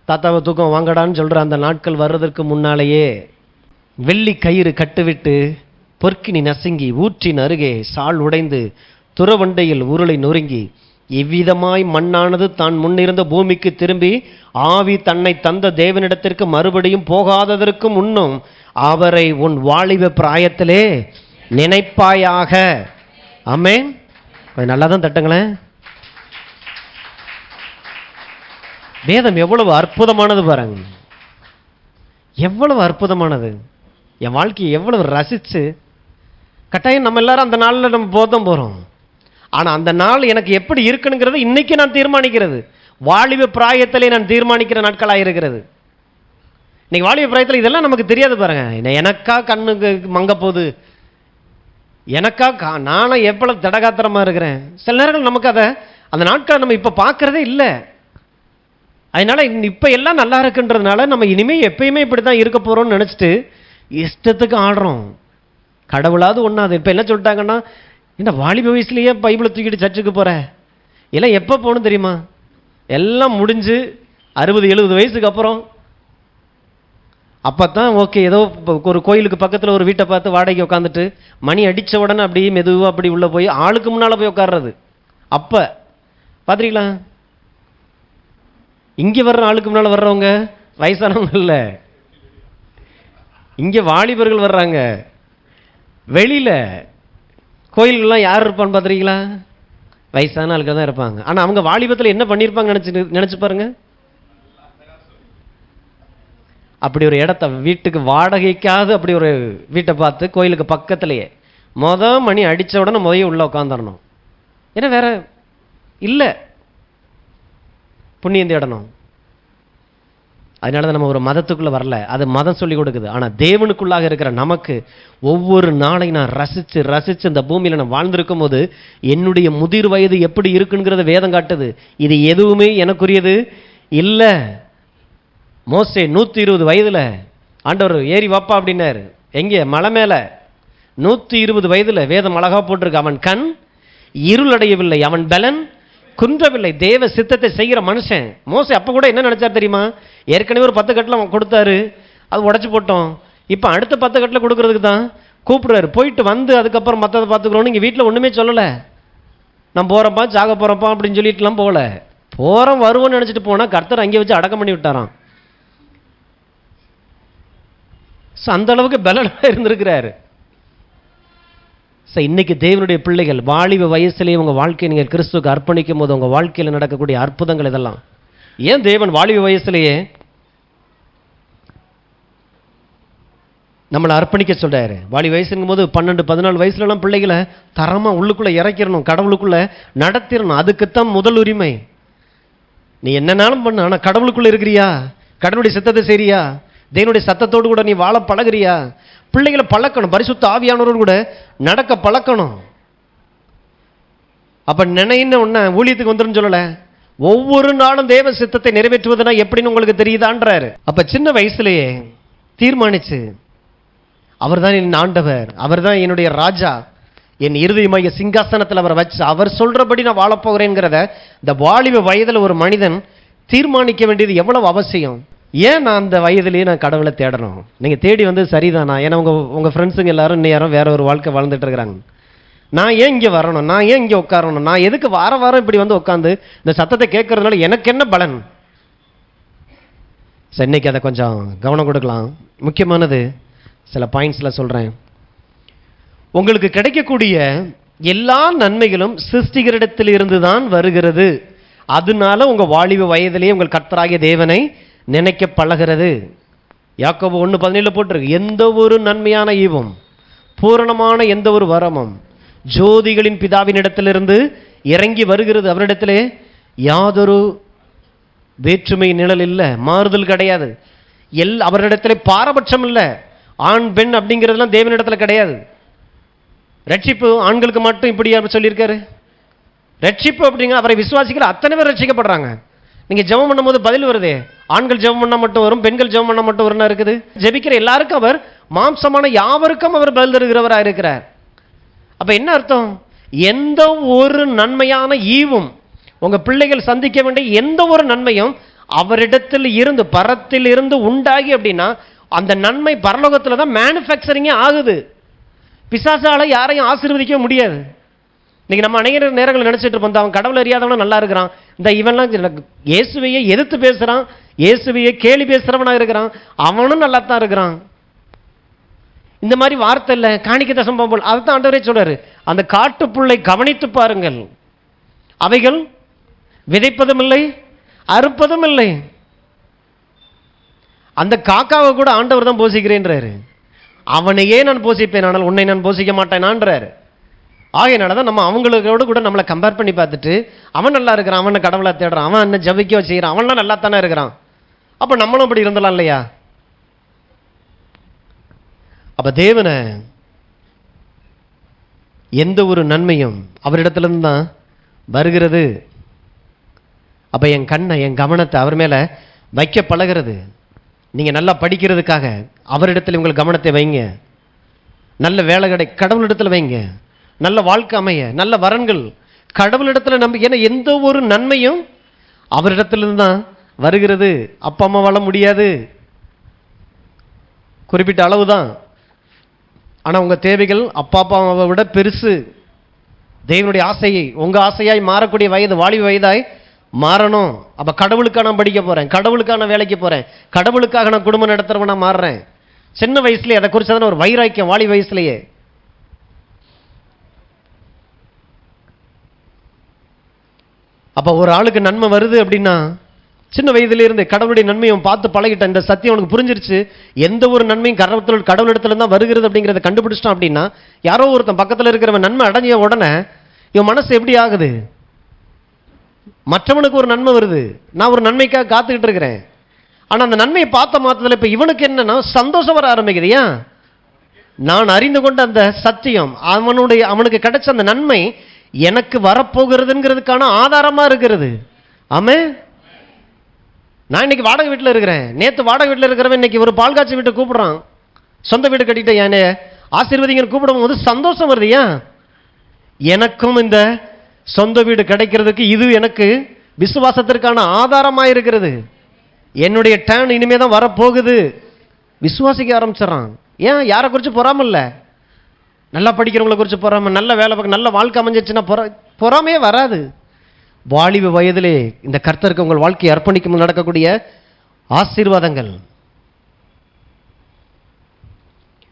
தாத்தாவை தூக்கம் வாங்கடான்னு சொல்கிற அந்த நாட்கள் வர்றதற்கு முன்னாலேயே வெள்ளி கயிறு கட்டுவிட்டு பொற்கினி நசுங்கி ஊற்றின் அருகே சால் உடைந்து துறவண்டையில் உருளை நொறுங்கி இவ்விதமாய் மண்ணானது தான் முன்னிருந்த பூமிக்கு திரும்பி ஆவி தன்னை தந்த தேவனிடத்திற்கு மறுபடியும் போகாததற்கு முன்னும் அவரை உன் வாலிப பிராயத்திலே நினைப்பாயாக. ஆமென். கொஞ்சம் நல்லா தான் தட்டுங்களேன். வேதம் எவ்வளவு அற்புதமானது பாருங்க, எவ்வளவு அற்புதமானது. என் வாழ்க்கையை எவ்வளவு ரசிச்சு, கட்டாயம் நம்ம எல்லாரும் அந்த நாளில் நம்ம போதும் போகிறோம். ஆனால் அந்த நாள் எனக்கு எப்படி இருக்குனுங்கிறது இன்னைக்கு நான் தீர்மானிக்கிறது. வாலிப பிராயத்திலே நான் தீர்மானிக்கிற நாட்களாக இருக்கிறது. இன்னைக்கு வாலிப பிராயத்தில் இதெல்லாம் நமக்கு தெரியாது பாருங்க. எனக்கா கண்ணுக்கு மங்க போகுது, எனக்கா நானும் எவ்வளவு தடகாத்திரமா இருக்கிறேன். சில நேரங்கள் நமக்கு அதை அந்த நாட்களை நம்ம இப்போ பார்க்கறதே இல்லை. அதனால இப்போ எல்லாம் நல்லா இருக்குன்றதுனால நம்ம இனிமேல் எப்பயுமே இப்படி தான் இருக்க போகிறோம்னு நினச்சிட்டு இஷ்டத்துக்கு ஆடுறோம். கடவுளாவது ஒன்றாது. இப்போ என்ன சொல்லிட்டாங்கன்னா, என்ன வாலிப வயசுலேயே பைபிளை தூக்கிட்டு சர்ச்சுக்கு போகிற, எல்லாம் எப்போ போகணும் தெரியுமா? எல்லாம் முடிஞ்சு 60-70 வயசுக்கு அப்புறம். அப்போ தான் ஓகே, ஏதோ ஒரு கோயிலுக்கு பக்கத்தில் ஒரு வீட்டை பார்த்து வாடகைக்கு உட்காந்துட்டு மணி அடித்த உடனே அப்படியே மெதுவாக அப்படி உள்ளே போய் ஆளுக்கு முன்னால் போய் உட்கார்றது. அப்போ பார்த்துறீங்களா? இங்கே வர்ற ஆளுக்கு முன்னால் வர்றவங்க வயசானவங்க இல்லை, இங்கே வாலிபர்கள் வர்றாங்க. வெளியில் கோயில்கள்லாம் யார் இருப்பான்னு பார்த்துறீங்களா? வயசான ஆளுக்கு தான் இருப்பாங்க. ஆனால் அவங்க வாலிபத்தில் என்ன பண்ணியிருப்பாங்க நினச்சி பாருங்க. அப்படி ஒரு இடத்த வீட்டுக்கு வாடகைக்காவது அப்படி ஒரு வீட்டை பார்த்து கோயிலுக்கு பக்கத்துலேயே மணி அடித்த உடனே உள்ள உட்காந்துடணும். ஏன்னா வேற இல்லை, புண்ணியம் தேடணும். அதனால தான் நம்ம ஒரு மதத்துக்குள்ளே வரல, அது மதம் சொல்லி கொடுக்குது. ஆனால் தேவனுக்குள்ளாக இருக்கிற நமக்கு ஒவ்வொரு நாளையும் நான் ரசித்து ரசித்து இந்த பூமியில் நான் வாழ்ந்திருக்கும் போது என்னுடைய முதிர் வயது எப்படி இருக்குங்கிறத வேதம் காட்டுது. இது எதுவுமே எனக்குரியது இல்லை. மோசே 120 வயதில் ஆண்டவர் ஏறி வாப்பா அப்படின்னாரு. எங்கே? மலை மேலே. 120 வயதில் வேதம் அழகா போட்டிருக்கு. அவன் கண் இருளடையவில்லை, அவன் பலன் குன்றவில்லை. தேவ சித்தத்தை செய்கிற மனுஷன். மோசே அப்போ கூட என்ன நினைச்சார் தெரியுமா? ஏற்கனவே ஒரு 10 கட்டில் கொடுத்தாரு, அது உடச்சி போட்டோம். இப்போ அடுத்த 10 கட்டில் கொடுக்கறதுக்கு தான் கூப்பிடுறாரு. போயிட்டு வந்து அதுக்கப்புறம் மற்றதை பார்த்துக்கிறோன்னு இங்கே வீட்டில் ஒன்றுமே சொல்லலை. நான் போகிறப்பா சாக போகிறப்பா அப்படின்னு சொல்லிட்டுலாம் போகல. போகிறோம் வருவோன்னு நினச்சிட்டு போனால் கர்த்தர் அங்கே வச்சு அடக்கம் பண்ணி விட்டாராம். அந்த அளவுக்கு பலனாக இருந்திருக்கிறாரு. இன்னைக்கு தேவனுடைய பிள்ளைகள் வாலிப வயசுலேயே உங்கள் வாழ்க்கையை நீங்கள் கிறிஸ்துவுக்கு அர்ப்பணிக்கும் போது உங்கள் வாழ்க்கையில் நடக்கக்கூடிய அற்புதங்கள் இதெல்லாம். ஏன் தேவன் வாலிப வயசுலேயே நம்மளை அர்ப்பணிக்க சொல்றாரு? வாலிப வயசுங்கும் போது 12-14 வயசுலலாம் பிள்ளைகளை தரமாக உள்ளுக்குள்ளே இறக்கிடணும், கடவுளுக்குள்ளே நடத்திடணும். அதுக்குத்தான் முதல் உரிமை. நீ என்னன்னாலும் பண்ணு, ஆனால் கடவுளுக்குள்ளே இருக்கிறியா? கடவுளுடைய சித்தத்தை செய்றியா? தேவனுடைய சத்தத்தோடு கூட நீ வாழ பழகுறியா? பிள்ளைகளை பழக்கணும், பரிசுத்த ஆவியானவரோடு கூட நடக்க பழக்கணும். அப்ப நினைன்னு ஒன்ன ஊழியத்துக்கு வந்துடும் சொல்லல. ஒவ்வொரு நாளும் தேவ சித்தத்தை நிறைவேற்றுவதுனா எப்படின்னு உங்களுக்கு தெரியுதான்றாரு. அப்ப சின்ன வயசுலயே தீர்மானிச்சு அவர்தான் என் ஆண்டவர், அவர்தான் என்னுடைய ராஜா, என் இருதயமாகிய சிங்காசனத்தில் அவரை வச்சு அவர் சொல்றபடி நான் வாழப்போகிறேங்கிறத இந்த வாலிப வயதில் ஒரு மனிதன் தீர்மானிக்க வேண்டியது எவ்வளவு அவசியம். ஏன் நான் அந்த வயதிலேயே நான் கடவுளை தேடணும்? நீங்கள் தேடி வந்து சரிதானா? ஏன்னா உங்கள் ஃப்ரெண்ட்ஸுங்க எல்லாரும் இன்னும் யாரும் வேற ஒரு வாழ்க்கை வாழ்ந்துட்டு இருக்கிறாங்க. நான் ஏன் இங்கே வரணும்? நான் ஏன் இங்கே உட்காரணும்? நான் எதுக்கு வாரம் இப்படி வந்து உட்காந்து இந்த சத்தத்தை கேட்கறதுனால எனக்கு என்ன பலன்? இன்னைக்கு அதை கொஞ்சம் கவனம் கொடுக்கலாம். முக்கியமானது சில பாயிண்ட்ஸில் சொல்கிறேன். உங்களுக்கு கிடைக்கக்கூடிய எல்லா நன்மைகளும் சிருஷ்டிகரிடத்தில் இருந்து தான் வருகிறது. அதனால உங்கள் வாலிப வயதிலேயே உங்கள் கர்த்தராகிய தேவனை நினைக்க பழகிறது. யாக்கோபு 1:17 போட்டிருக்கு, எந்த ஒரு நன்மையான ஈவும் பூரணமான எந்த ஒரு வரமும் ஜோதிகளின் பிதாவின் இடத்திலிருந்து இறங்கி வருகிறது. அவரிடத்திலே யாதொரு வேற்றுமை நிழல் இல்லை, மாறுதல் கிடையாது. அவரிடத்திலே பாரபட்சம் இல்லை. ஆண் பெண் அப்படிங்கிறதுலாம் தேவனிடத்தில் கிடையாது. ரட்சிப்பு ஆண்களுக்கு மட்டும் இப்படி சொல்லியிருக்காரு. ரட்சிப்பு அப்படிங்கிற அவரை விசுவாசிக்கிற அத்தனை பேர் ரட்சிக்கப்படுறாங்க. நீங்க ஜெபம் பண்ணும்போது பதில் வருதே, ஆண்கள் ஜெபம் பண்ணா மட்டும் வரும், பெண்கள் ஜெபம் பண்ணா மட்டும் வரும்னா இருக்குது. ஜெபிக்கிற எல்லாருக்கும் அவர் மாம்சமான யாவருக்கும் அவர் பதில் தருகிறவராக இருக்கிறார். அப்ப என்ன அர்த்தம்? எந்த ஒரு நன்மையான ஈவும் உங்க பிள்ளைகள் சந்திக்க வேண்டிய எந்த ஒரு நன்மையும் அவரிடத்தில் இருந்து பரத்தில் இருந்து உண்டாகி அப்படின்னா அந்த நன்மை பரலோகத்தில் தான் மேனுஃபேக்சரிங்கே ஆகுது. பிசாசால யாரையும் ஆசீர்வதிக்க முடியாது. இன்னைக்கு நம்ம அநேக நேரங்கள் நினைச்சிட்டு இருப்போம், அவன் கடவுள் அறியாதவனா நல்லா இருக்கிறான், இந்த இவன்லாம் இயேசுவையே எதிர்த்து பேசுறான், இயேசுவையே கேலி பேசுறவனா இருக்கிறான், அவனும் நல்லா தான் இருக்கிறான். இந்த மாதிரி வார்த்தை இல்லை, காணிக்கை தசம்பம் போல். அதுதான் ஆண்டவரே சொல்றாரு, அந்த காட்டுப்புல்லை கவனித்து பாருங்கள், அவைகள் விதைப்பதும் இல்லை அறுப்பதும் இல்லை. அந்த காக்காவை கூட ஆண்டவர் தான் போசிக்கிறேன்றாரு. அவனையே நான் போசிப்பேன், ஆனால் உன்னை நான் போசிக்க மாட்டேனான்றாரு. ஆகையினால தான் நம்ம அவங்களோட கூட நம்மளை கம்பேர் பண்ணி பார்த்துட்டு, அவன் நல்லா இருக்கிறான், அவனை கடவுளை தேடுறான், அவன் என்ன ஜபிக்க செய்கிறான், அவன்லாம் நல்லா தானே இருக்கிறான், அப்போ நம்மளும் அப்படி இருந்தலாம் இல்லையா? அப்போ தேவனை எந்த ஒரு நன்மையும் அவரிடத்துலேருந்து தான் வருகிறது. அப்போ என் கண்ணை என் கவனத்தை அவர் மேலே வைக்க பழகிறது. நீங்கள் நல்லா படிக்கிறதுக்காக அவரிடத்தில் உங்கள் கவனத்தை வைங்க. நல்ல வேலை கடவுளிடத்தில் வைங்க. நல்ல வாழ்க்கை அமைய, நல்ல வரன்கள் கடவுளிடத்தில் நம்பி. ஏன்னா எந்த ஒரு நன்மையும் அவரிடத்திலிருந்து தான் வருகிறது. அப்பா அம்மா வாழ முடியாது, குறிப்பிட்ட அளவு தான். ஆனால் உங்கள் தேவைகள் அப்பா அம்மாவை விட பெருசு. தேவனுடைய ஆசையை உங்கள் ஆசையாய் மாறக்கூடிய வயது வாலிப வயதாய் மாறணும். அப்போ கடவுளுக்காக நான் படிக்க போகிறேன், கடவுளுக்காக நான் வேலைக்கு போகிறேன், கடவுளுக்காக நான் குடும்பம் நடத்துறவன் நான் மாறுறேன். சின்ன வயசுலேயே அதை குறித்து தானே ஒரு வைராக்கியம். வாலிப வயசுலேயே அப்போ ஒரு ஆளுக்கு நன்மை வருது அப்படின்னா சின்ன வயதிலிருந்து கடவுளுடைய நன்மையும் பார்த்து பழகிட்ட, இந்த சத்தியம் அவனுக்கு புரிஞ்சிருச்சு. எந்த ஒரு நன்மையும் கடவுளிடத்துல தான் வருகிறது அப்படிங்கிறத கண்டுபிடிச்சிட்டான் அப்படின்னா, யாரோ ஒருத்தன் பக்கத்தில் இருக்கிறவன் நன்மை அடைஞ்ச உடனே இவன் மனசு எப்படி ஆகுது? மற்றவனுக்கு ஒரு நன்மை வருது, நான் ஒரு நன்மைக்காக காத்துக்கிட்டு இருக்கிறேன். ஆனால் அந்த நன்மையை பார்த்த மாத்ததில் இப்போ இவனுக்கு என்னன்னா சந்தோஷம் வர ஆரம்பிக்குது. ஏன்? நான் அறிந்து கொண்ட அந்த சத்தியம், அவனுக்கு கிடைச்ச அந்த நன்மை எனக்கு வரப்போகிறதுங்கிறதுக்கான ஆதாரமா இருக்கிறது. ஆமே, நான் இன்னைக்கு வாடகை வீட்டில் இருக்கிறேன், நேற்று வாடகை வீட்டில் இருக்கிறவன் இன்னைக்கு ஒரு பால் காய்ச்சி வீட்டை கூப்பிடுறான், சொந்த வீடு கட்டிட்டு என்னை ஆசீர்வதிங்கன்னு கூப்பிடும் போது சந்தோஷம் வருது. ஏன்? எனக்கும் இந்த சொந்த வீடு கிடைக்கிறதுக்கு இது எனக்கு விசுவாசத்திற்கான ஆதாரமாக இருக்கிறது. என்னுடைய டேர்ன் இனிமே தான் வரப்போகுது. விசுவாசிக்க ஆரம்பிச்சிடறான். ஏன்? யாரை குறித்து பொறாம இல்லை, நல்லா படிக்கிறவங்களை குறித்து பொறாம, நல்ல வேலை பார்க்க, நல்ல வாழ்க்கை அமைஞ்சிருச்சுன்னா பொறாமையே வராது. வாலிப வயதிலே இந்த கர்த்தருக்கு உங்கள் வாழ்க்கையை அர்ப்பணிக்கும் நடக்கக்கூடிய ஆசீர்வாதங்கள்.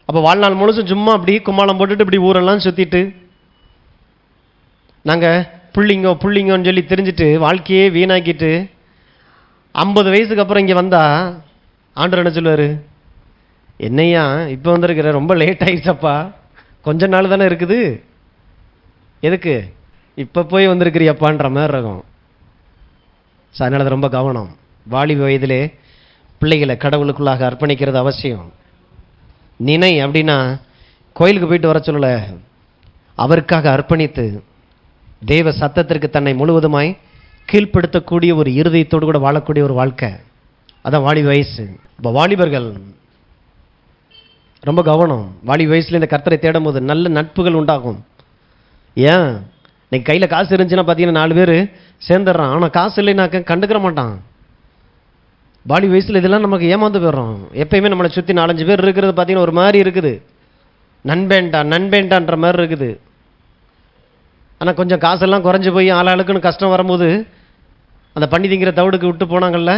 அப்போ வாழ்நாள் முழுசும் சும்மா அப்படி கும்மாளம் போட்டுட்டு இப்படி ஊரெல்லாம் சுற்றிட்டு நாங்கள் புள்ளிங்கன்னு சொல்லி தெரிஞ்சுட்டு வாழ்க்கையே வீணாக்கிட்டு 50 வயசுக்கு அப்புறம் இங்கே வந்தால் ஆண்டவர் என்ன சொல்லுவார்? என்னையா இப்போ வந்திருக்கிற, ரொம்ப லேட் ஆயிடுச்சப்பா, கொஞ்ச நாள் தானே இருக்குது, எதுக்கு இப்போ போய் வந்திருக்கிறியப்பான்ற மாதிரி இருக்கும். ஸோ அதனால அது ரொம்ப கவனம். வாலிப வயதிலே பிள்ளைகளை கடவுளுக்குள்ளாக அர்ப்பணிக்கிறது அவசியம். நினை அப்படின்னா கோயிலுக்கு போயிட்டு வர சொல்லலை, அவருக்காக அர்ப்பணித்து தேவ சத்தத்திற்கு தன்னை முழுவதுமாய் கீழ்ப்படுத்தக்கூடிய ஒரு இருதயத்தோடு கூட வாழக்கூடிய ஒரு வாழ்க்கை, அதான் வாலிப வயசு. இப்போ வாலிபர்கள் ரொம்ப கவனம். வாலிப வயசுல இந்த கர்த்தரை தேடும் போது நல்ல நட்புகள் உண்டாகும். ஏன் இன்னைக்கு கையில் காசு இருந்துச்சுன்னா பார்த்தீங்கன்னா 4 பேர் சேர்ந்துடுறான். ஆனால் காசு இல்லைனாக்க கண்டுக்கிற மாட்டான். வாலிப வயசில் இதெல்லாம் நமக்கு ஏமாந்து போயிடுறோம். எப்பயுமே நம்மளை சுற்றி 4-5 பேர் இருக்கிறது பார்த்தீங்கன்னா ஒரு மாதிரி இருக்குது, நண்பேண்டான்ற மாதிரி இருக்குது. ஆனால் கொஞ்சம் காசெல்லாம் குறைஞ்சி போய் ஆளாளுக்குன்னு கஷ்டம் வரும்போது அந்த பண்ணி திங்கிற தவிடுக்கு விட்டு போனாங்கல்ல,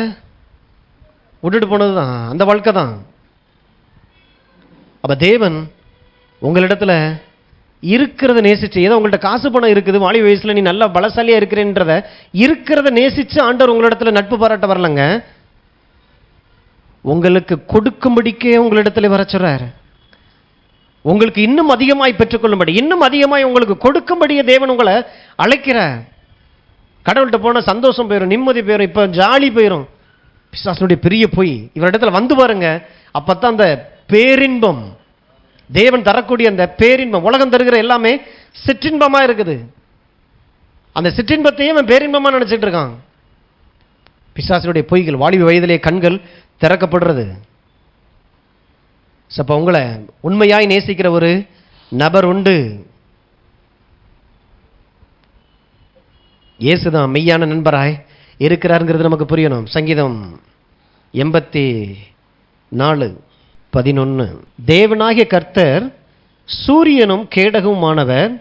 விட்டுட்டு போனது தான் அந்த வாழ்க்கை தான். அப்போ தேவன் உங்களிடத்துல இருக்கிறத நேசிச்சு, ஏதோ உங்கள்கிட்ட காசு பணம் இருக்குது, வாலிப வயசுல நீ நல்லா பலசாலியா இருக்கிறேன்றத இருக்கிறத நேசிச்சு ஆண்டவர் உங்களிடத்துல நட்பு பாராட்ட வரலங்க, உங்களுக்கு கொடுக்கும்படிக்கே உங்களிடத்துல வர சொல்றாரு. உங்களுக்கு இன்னும் அதிகமாய் பெற்றுக்கொள்ளும்படி, இன்னும் அதிகமாய் உங்களுக்கு கொடுக்கும்படியே தேவன் உங்களை அழைக்கிறார். கடவுள்கிட்ட போன சந்தோஷம் போயிடும், நிம்மதி போயிடும், இப்ப ஜாலி போயிடும். பிசாசனுடைய பெரிய பொய். இவரிடத்துல வந்து பாருங்க, அப்பத்தான் அந்த பேரின்பம், தேவன் தரக்கூடிய அந்த பேரின்பம், உலகம் தருகிற எல்லாமே சிற்றின்பமா இருக்குது. அந்த சிற்றின்பத்தையும் அவன் பேரின்பமா நினைச்சிட்டு இருக்கான். பிசாசனுடைய பொய்கள். வாலிப வயதிலே கண்கள் திறக்கப்படுறது. அப்ப உங்களை உண்மையாய் நேசிக்கிற ஒரு நபர் உண்டு. இயேசுதான் மெய்யான நண்பராய் இருக்கிறாருங்கிறது நமக்கு புரியணும். சங்கீதம் 84:11, தேவனாகிய கர்த்தர் சூரியனும் கேடகமுமானவர்,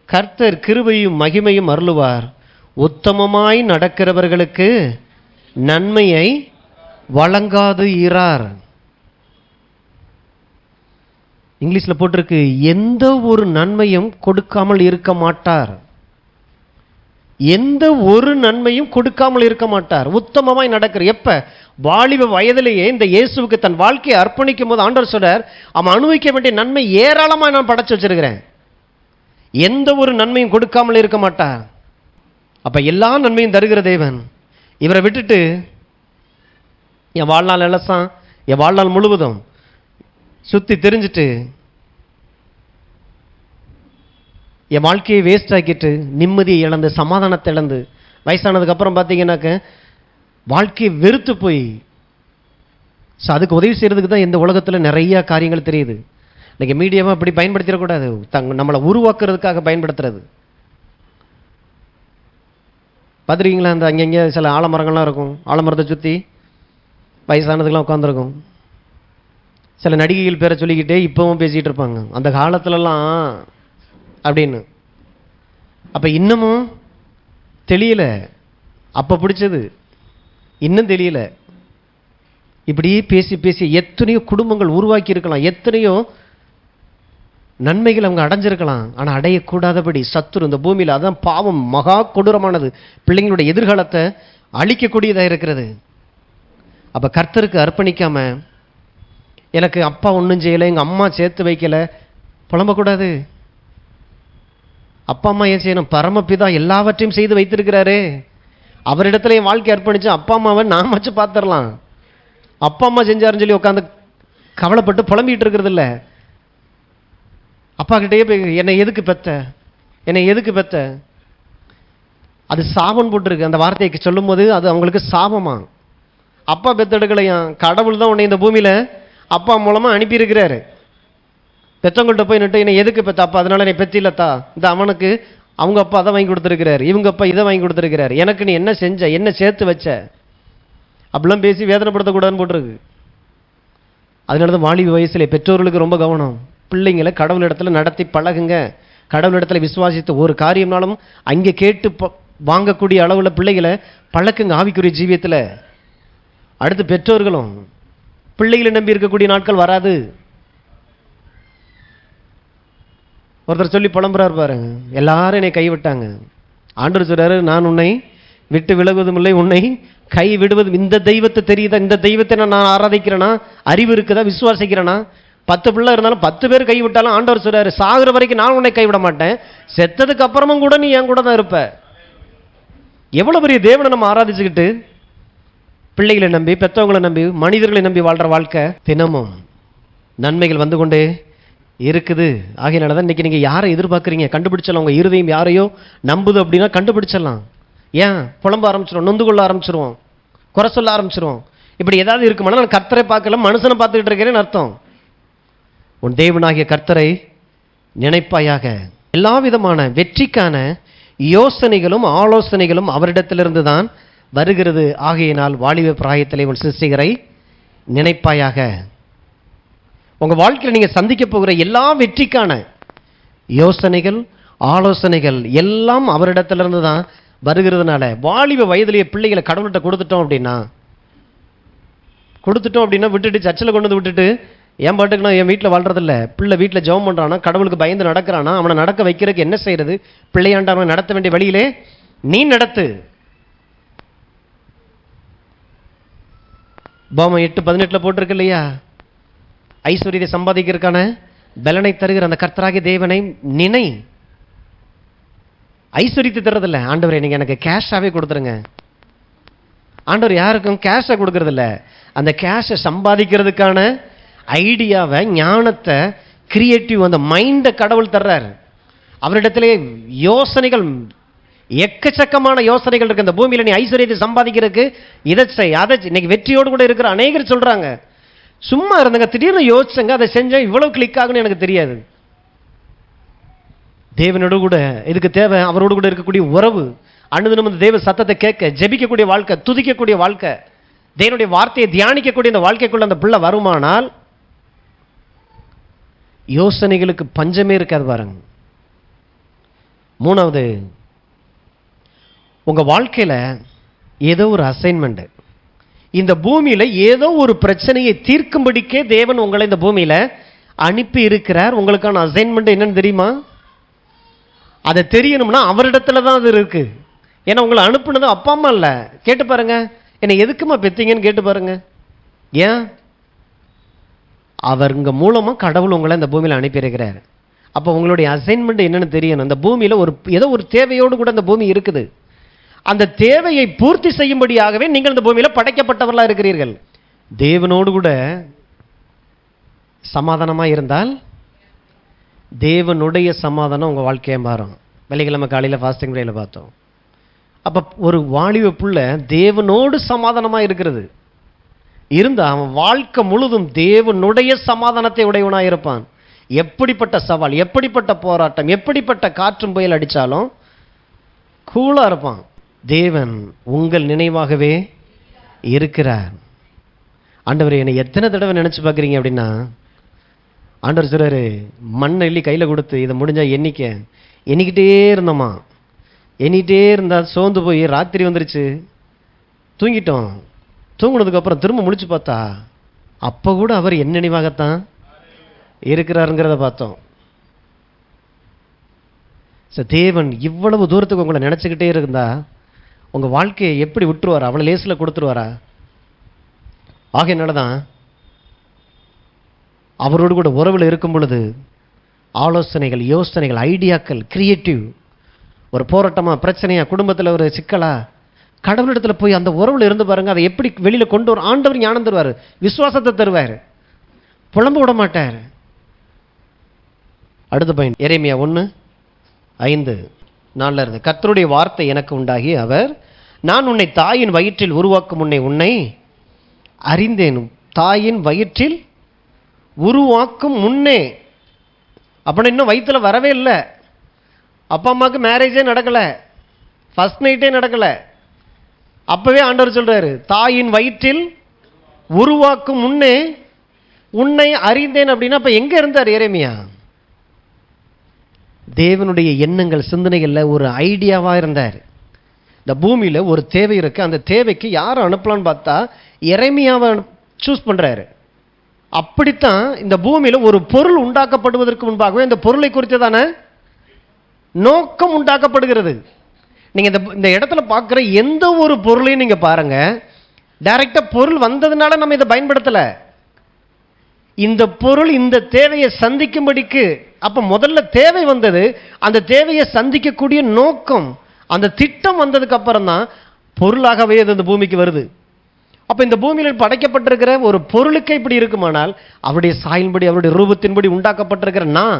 கர்த்தர் கிருபையும் மகிமையும் அருளுவார், உத்தமமாய் நடக்கிறவர்களுக்கு நன்மையை வழங்காது இரார். இங்கிலீஷ்ல போட்டிருக்கு, எந்த ஒரு நன்மையும் கொடுக்காமல் இருக்க மாட்டார். எந்த ஒரு நன்மையும் கொடுக்காமல் இருக்க மாட்டார். உத்தமமாய் நடக்கிற, எப்ப வாலிப வயதிலேயே இந்த இயேசுவுக்கு தன் வாழ்க்கையை அர்ப்பணிக்கும் போது ஆண்டவர் சொல்றார், அவன் அனுபவிக்க வேண்டிய நன்மை ஏராளமாக நான் படைச்சு வச்சிருக்கிறேன். எந்த ஒரு நன்மையும் கொடுக்காமல் இருக்க மாட்டார். அப்ப எல்லா நன்மையும் தருகிற தேவன் இவரை விட்டுட்டு என் வாழ்நாள் எல்லாம் என் வாழ்நாள் முழுவதும் சுத்தி தெரிஞ்சுட்டு என் வாழ்க்கையை வேஸ்ட் ஆக்கிட்டு நிம்மதியை இழந்து சமாதானத்தை இழந்து வயசானதுக்கு அப்புறம் பார்த்தீங்கன்னாக்க வாழ்க்கையை வெறுத்து போய் அதுக்கு உதவி செய்யறதுக்கு தான் இந்த உலகத்தில் நிறைய காரியங்கள் தெரியுது. இன்னைக்கு மீடியாவை அப்படி பயன்படுத்திடக்கூடாது, நம்மளை உருவாக்குறதுக்காக பயன்படுத்துறது. பார்த்துருக்கீங்களா, அந்த அங்கங்கே சில ஆலமரங்கள்லாம் இருக்கும், ஆலமரத்தை சுற்றி வயசானதுக்கெல்லாம் உட்காந்துருக்கும். சில நடிகைகள் பேரை சொல்லிக்கிட்டே இப்பவும் பேசிகிட்டு இருப்பாங்க, அந்த காலத்துலலாம் அப்படின்னு. அப்போ இன்னமும் தெரியல, அப்போ பிடிச்சது இன்னும் தெரியல. இப்படியே பேசி பேசி எத்தனையோ குடும்பங்கள் உருவாக்கி இருக்கலாம், எத்தனையோ நன்மைகள் அவங்க அடைஞ்சிருக்கலாம். ஆனால் அடையக்கூடாதபடி சத்துரு இந்த பூமியில், அதான் பாவம் மகா கொடூரமானது, பிள்ளைங்களுடைய எதிர்காலத்தை அழிக்கக்கூடியதாக இருக்கிறது. அப்போ கர்த்தருக்கு அர்ப்பணிக்காம எனக்கு அப்பா ஒன்றும் செய்யலை, எங்கள் அம்மா சேர்த்து வைக்கல புலம்பக்கூடாது. அப்பா அம்மா ஏன் செய்யணும்? பரமபிதா எல்லாவற்றையும் செய்து வைத்திருக்கிறாரு. அவரிடத்துல என் வாழ்க்கை அர்ப்பணிச்சு அப்பா அம்மாவை நான் வச்சு பார்த்துடலாம். அப்பா அம்மா செஞ்சாருன்னு சொல்லி உட்காந்து கவலைப்பட்டு புலம்பிட்டு இருக்கிறது இல்லை. அப்பா கிட்டே போய் என்னை எதுக்கு பெத்த, என்னை எதுக்கு பெத்த, அது சாபம் போட்டிருக்கு. அந்த வார்த்தைக்கு சொல்லும் போது அது அவங்களுக்கு சாபமா. அப்பா பெத்தெடுக்கலையா, கடவுள் தான் உன்னை இந்த பூமியில அப்பா மூலமா அனுப்பியிருக்கிறாரு. பெத்தவங்கள்ட்ட போய் நிட்டு என்னை எதுக்கு பெத்த அப்பா, அதனால நீ பெத்திலத்தா, இந்த அவனுக்கு அவங்க அப்பா அதை வாங்கி கொடுத்துருக்கிறாரு, இவங்க அப்பா இதை வாங்கி கொடுத்துருக்கிறாரு, எனக்கு நீ என்ன செஞ்ச, என்ன சேர்த்து வச்ச, அப்படிலாம் பேசி வேதனைப்படுத்தக்கூடாதுன்னு போட்டிருக்கு. அதனால தான் வாலிப வயசுல பெற்றோர்களுக்கு ரொம்ப கவனம். பிள்ளைங்களை கடவுள் இடத்துல நடத்தி பழகுங்க. கடவுள் இடத்துல விசுவாசித்து ஒரு காரியம்னாலும் அங்கே கேட்டு வாங்கக்கூடிய அளவில் பிள்ளைகளை பழக்குங்க ஆவிக்குரிய ஜீவியத்தில். அடுத்து பெற்றோர்களும் பிள்ளைகளை நம்பி இருக்கக்கூடிய நாட்கள் வராது. ஒருத்தர் சொல்லி புலம்புறாரு பாருங்க, எல்லாரும் என்னை கைவிட்டாங்க, ஆண்டவர் சொல்றாரு நான் உன்னை விட்டு விலகுவதும் இல்லை, உன்னை கை விடுவதும். இந்த தெய்வத்தை தெரியுதா, இந்த தெய்வத்தை நான் ஆராதிக்கிறேனா, அறிவு இருக்குதா, விசுவாசிக்கிறேனா? 10 பிள்ளை இருந்தாலும் 10 பேர் கைவிட்டாலும் ஆண்டவர் சொல்றாரு சாகுற வரைக்கும் நான் உன்னை கைவிட மாட்டேன், செத்ததுக்கு அப்புறமும் கூட நீ என் கூட தான் இருப்ப. எவ்வளவு பெரிய தேவனை நம்ம ஆராதிச்சுக்கிட்டு பிள்ளைகளை நம்பி, பெற்றவங்களை நம்பி, மனிதர்களை நம்பி வாழ்ற வாழ்க்கை தினமும் நன்மைகள் வந்து கொண்டே இருக்குது. ஆகையினால தான் இன்னைக்கு நீங்க யாரை எதிர்பார்க்குறீங்க கண்டுபிடிச்சலாம். உங்க இருதயம் யாரையோ நம்புது அப்படின்னா கண்டுபிடிச்சிடலாம். ஏன் புலம்ப ஆரம்பிச்சிருவோம், நொந்து கொள்ள ஆரம்பிச்சிருவோம், குறை சொல்ல ஆரம்பிச்சிருவோம். இப்படி ஏதாவது இருக்குமானா நான் கர்த்தரை பார்க்கல மனுஷனை பார்த்துக்கிட்டு இருக்கிறேன்னு அர்த்தம். உன் தேவனாகிய கர்த்தரை நினைப்பாயாக. எல்லா விதமான வெற்றிக்கான யோசனைகளும் ஆலோசனைகளும் அவரிடத்திலிருந்து தான் வருகிறது. ஆகையினால் வாலிப பிராயத்திலே உன் சிருஷ்டிகரை நினைப்பாயாக. உங்க வாழ்க்கையில் நீங்க சந்திக்க போகிற எல்லா வெற்றிக்கான யோசனைகள் ஆலோசனைகள் எல்லாம் அவரிடத்திலிருந்து தான் வருகிறதுனால வாலிப வயதிலேயே பிள்ளைகளை கடவுள்கிட்ட கொடுத்துட்டோம் அப்படின்னா விட்டுட்டு சர்ச்சில் கொண்டு வந்து விட்டுட்டு என் பாட்டுக்கு நான் என் வீட்டில் வாழ்றதில்ல. பிள்ளை வீட்டில் ஜெபம் பண்ணுறானா, கடவுளுக்கு பயந்து நடக்கிறானா, அவனை நடக்க வைக்கிறதுக்கு என்ன செய்யறது? பிள்ளையாண்டவனை நடத்த வேண்டிய வழியிலே நீ நடத்து. பாம 8:18 போட்டிருக்கு இல்லையா? ஐஸ்வர்யத்தை சம்பாதிக்கிறதுக்கான பலனை தருகிற அந்த கர்த்தராகிய தேவனை நினை. ஐஸ்வர்யத்தை தர்றதில்ல. ஆண்டவரே நீங்க எனக்கு கேஷாவே கொடுத்துருங்க. ஆண்டவர் யாருக்கும் கேஷை கொடுக்கறதில்ல. அந்த கேஷை சம்பாதிக்கிறதுக்கான ஐடியாவை, ஞானத்தை, கிரியேட்டிவ் அந்த மைண்டை கடவுள் தர்றார். அவரிடத்திலே யோசனைகள், எக்கச்சக்கமான யோசனைகள் இருக்கு. இந்த பூமியில நீ ஐஸ்வர்யத்தை சம்பாதிக்கிறதுக்கு இதை செய், அதை இன்னைக்கு வெற்றியோடு கூட இருக்கிற அநேகர் சொல்றாங்க. சும்மா இருந்தங்க, திடீர்னு யோசிச்சங்க, அதை செஞ்சா இவ்வளவு கிளிக் ஆகுன்னு எனக்கு தெரியாது. தேவனோடு கூட இதுக்கு தேவை அவரோடு கூட இருக்கக்கூடிய உறவு, அனுதினம் அந்த தேவ சத்தத்தை கேட்க, ஜெபிக்கக்கூடிய வாழ்க்கை, துதிக்கக்கூடிய வாழ்க்கை, தேவனுடைய வார்த்தையை தியானிக்கக்கூடிய இந்த வாழ்க்கைக்குள்ள அந்த பிள்ளை வருமானால் யோசனைகளுக்கு பஞ்சமே இருக்காது பாருங்க. மூணாவது, உங்க வாழ்க்கையில ஏதோ ஒரு அசைன்மெண்ட், இந்த பூமியில ஏதோ ஒரு பிரச்சனையை தீர்க்கும்படிக்கே தேவன் உங்களை இந்த பூமியில அனுப்பி இருக்கிறார். உங்களுக்கான அசைன்மெண்ட் என்னன்னு தெரியுமா? அதை தெரியணும்னா அவரிடத்துல தான் அது இருக்கு. ஏன்னா உங்களை அனுப்புனது அப்பா அம்மா இல்ல. கேட்டு பாருங்க, என்னை எதுக்குமா பெத்தீங்கன்னு கேட்டு பாருங்க. ஏன்? அவருங்க மூலமா கடவுள் உங்களை இந்த பூமியில அனுப்பியிருக்கிறார். அப்போ உங்களுடைய அசைன்மெண்ட் என்னன்னு தெரியணும். இந்த பூமியில ஏதோ ஒரு தேவையோடு கூட இந்த பூமி இருக்குது. அந்த தேவையை பூர்த்தி செய்யும்படியாகவே நீங்கள் இந்த பூமியில படைக்கப்பட்டவர்களா இருக்கிறீர்கள். தேவனோடு கூட சமாதானமா இருந்தால் தேவனுடைய சமாதானம் உங்க வாழ்க்கையை மாறும். வெள்ளிக்கிழமை காலையில ஃபாஸ்டிங் டேல பார்த்தோம். அப்ப ஒரு வாலிப புள்ள தேவனோடு சமாதானமா இருக்கிறது இருந்தா அவன் வாழ்க்கை முழுதும் தேவனுடைய சமாதானத்தை உடையவனாக இருப்பான். எப்படிப்பட்ட சவால், எப்படிப்பட்ட போராட்டம், எப்படிப்பட்ட காற்றும் புயல் அடித்தாலும் கூலா இருப்பான். தேவன் உங்கள் நினைவாகவே இருக்கிறார். ஆண்டவர் என்னை எத்தனை தடவை நினைச்சு பார்க்குறீங்க அப்படின்னா, ஆண்டவர் சொல்றாரு, மண்ணை எள்ளி கையில் கொடுத்து இதை முடிஞ்சா எண்ணிக்கிட்டே இருந்தோமா. எண்ணிக்கிட்டே இருந்தா சோர்ந்து போய் ராத்திரி வந்துருச்சு, தூங்கிட்டோம். தூங்குனதுக்கப்புறம் திரும்ப முழிச்சு பார்த்தா அப்போ கூட அவர் என் நினைவாகத்தான் இருக்கிறாருங்கிறத பார்த்தோம். தேவன் இவ்வளவு தூரத்துக்கு உங்களை நினைச்சுக்கிட்டே இருந்தா உங்க வாழ்க்கையை எப்படி விட்டுருவாரா? அவளை லேசில் கொடுத்துருவாரா? ஆகையினாலதான் அவரோடு கூட உறவில் இருக்கும் பொழுது ஆலோசனைகள், யோசனைகள், ஐடியாக்கள், கிரியேட்டிவ், ஒரு போராட்டமா, பிரச்சனையா, குடும்பத்தில் ஒரு சிக்கலா, கடவுளிடத்துல போய் அந்த உறவுல இருந்து பாருங்க. அதை எப்படி வெளியில கொண்டு வர ஆண்டவர் ஞானம் தருவார், விசுவாசத்தை தருவார், புலம்ப விட மாட்டார். அடுத்த பையன் எரேமியா 1:5-4 இருந்து, கர்த்தருடைய வார்த்தை எனக்கு உண்டாகி அவர், நான் உன்னை தாயின் வயிற்றில் உருவாக்கும் முன்னே உன்னை அறிந்தேன். தாயின் வயிற்றில் உருவாக்கும் முன்னே, அப்படின்னா இன்னும் வயிற்றுல வரவே இல்லை. அப்பா அம்மாவுக்கு மேரேஜே நடக்கல, ஃபர்ஸ்ட் நைட்டே நடக்கல. அப்பவே ஆண்டவர் சொல்றாரு, தாயின் வயிற்றில் உருவாக்கும் முன்னே உன்னை அறிந்தேன். அப்படின்னா அப்ப எங்க இருந்தார் எரேமியா? தேவனுடைய எண்ணங்கள், சிந்தனைகள்ல ஒரு ஐடியாவா இருந்தார். இந்த பூமியில ஒரு தேவை இருக்கு, அந்த தேவைக்கு யாரை அனுப்பலான்னு பார்த்தா எரேமியாவை சூஸ் பண்றாரு. அப்படித்தான் இந்த பூமியில ஒரு பொருள் உண்டாக்கப்படுவதற்கு முன்பாகவே இந்த பொருளை குறித்ததான நோக்கம் உண்டாக்கப்படுகிறது. நீங்க இந்த இடத்துல பார்க்கிற எந்த ஒரு பொருளையும் நீங்க பாருங்க, டைரக்டா பொருள் வந்ததுனால நம்ம இதை பயன்படுத்தல. இந்த பொருள் இந்த தேவையை சந்திக்கும்படிக்கு அப்ப முதல்ல தேவை வந்தது. அந்த தேவையை சந்திக்கக்கூடிய நோக்கம், அந்த திட்டம் வந்ததுக்கு அப்புறம் தான் பொருளாகவே அது இந்த பூமிக்கு வருது. அப்ப இந்த பூமியில் படைக்கப்பட்டிருக்கிற ஒரு பொருளுக்கு இப்படி இருக்குமானால் அவருடைய சாயின்படி, அவருடைய ரூபத்தின்படி உண்டாக்கப்பட்டிருக்கிற நான்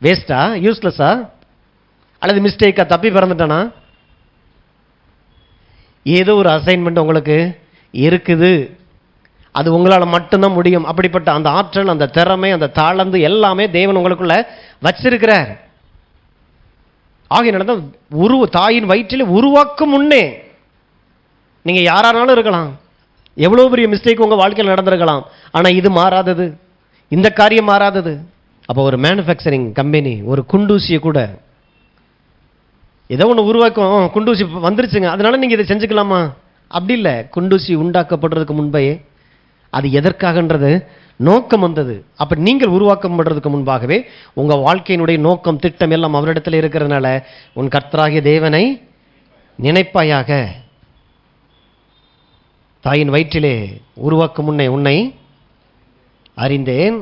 வேஸ்டா, யூஸ்லெஸ்ஸா, அல்லது மிஸ்டேக்கா, தப்பி பிறந்துட்டானா? ஏதோ ஒரு அசைன்மெண்ட் உங்களுக்கு இருக்குது. அது உங்களால் மட்டும்தான் முடியும். அப்படிப்பட்ட அந்த ஆற்றல், அந்த திறமை, அந்த தாளந்து எல்லாமே தேவன் உங்களுக்குள்ள வச்சிருக்கிறார். ஆகையினால தான் தாயின் வயிற்றிலே உருவாக்கும் முன்னே நீங்க யாரானாலும் இருக்கலாம், எவ்வளவு பெரிய மிஸ்டேக் உங்க வாழ்க்கையில் நடந்திருக்கலாம், ஆனா இது மாறாதது, இந்த காரியம் மாறாதது. அப்போ ஒரு மேனுஃபேக்சரிங் கம்பெனி ஒரு குண்டூசியை கூட ஏதோ ஒன்று உருவாக்கும், குண்டூசி வந்துருச்சுங்க அதனால நீங்க இதை செஞ்சுக்கலாமா? அப்படி இல்லை. குண்டூசி உண்டாக்கப்படுறதுக்கு முன்பே அது எதற்காகன்றது நோக்கம் வந்தது. அப்ப நீங்கள் உருவாக்கப்படுறதுக்கு முன்பாகவே உங்க வாழ்க்கையினுடைய நோக்கம், திட்டம் எல்லாம் அவரிடத்தில் இருக்கிறதுனால உன் கர்த்தராகிய தேவனை நினைப்பாயாக. தாயின் வயிற்றிலே உருவாக்கும் முன்னே உன்னை அறிந்தேன்,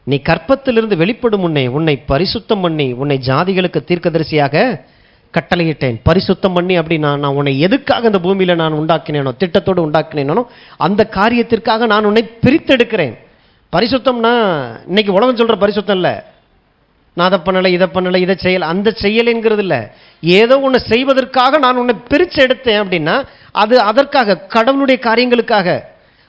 நீ கற்பத்திலிருந்து வெளிப்படும் முன்னே உன்னை பரிசுத்தம் பண்ணி உன்னை ஜாதிகளுக்கு தீர்க்கதரிசியாக கட்டளையிட்டேன். பரிசுத்தம் பண்ணி அப்படின்னா நான் உன்னை எதுக்காக இந்த பூமியில நான் உண்டாக்கினேனோ, திட்டத்தோடு உண்டாக்கினேனோ அந்த காரியத்திற்காக நான் உன்னை பிரித்தெடுக்கிறேன். பரிசுத்தம்னா இன்னைக்கு உலகம் சொல்ற பரிசுத்தம் இல்லை, நான் அதை பண்ணலை இதை பண்ணலை இதை செய்யலை அந்த செய்யலைங்கிறது இல்லை. ஏதோ ஒன்று செய்வதற்காக நான் உன்னை பிரித்து எடுத்தேன் அப்படின்னா அது அதற்காக, கடவுளுடைய காரியங்களுக்காக.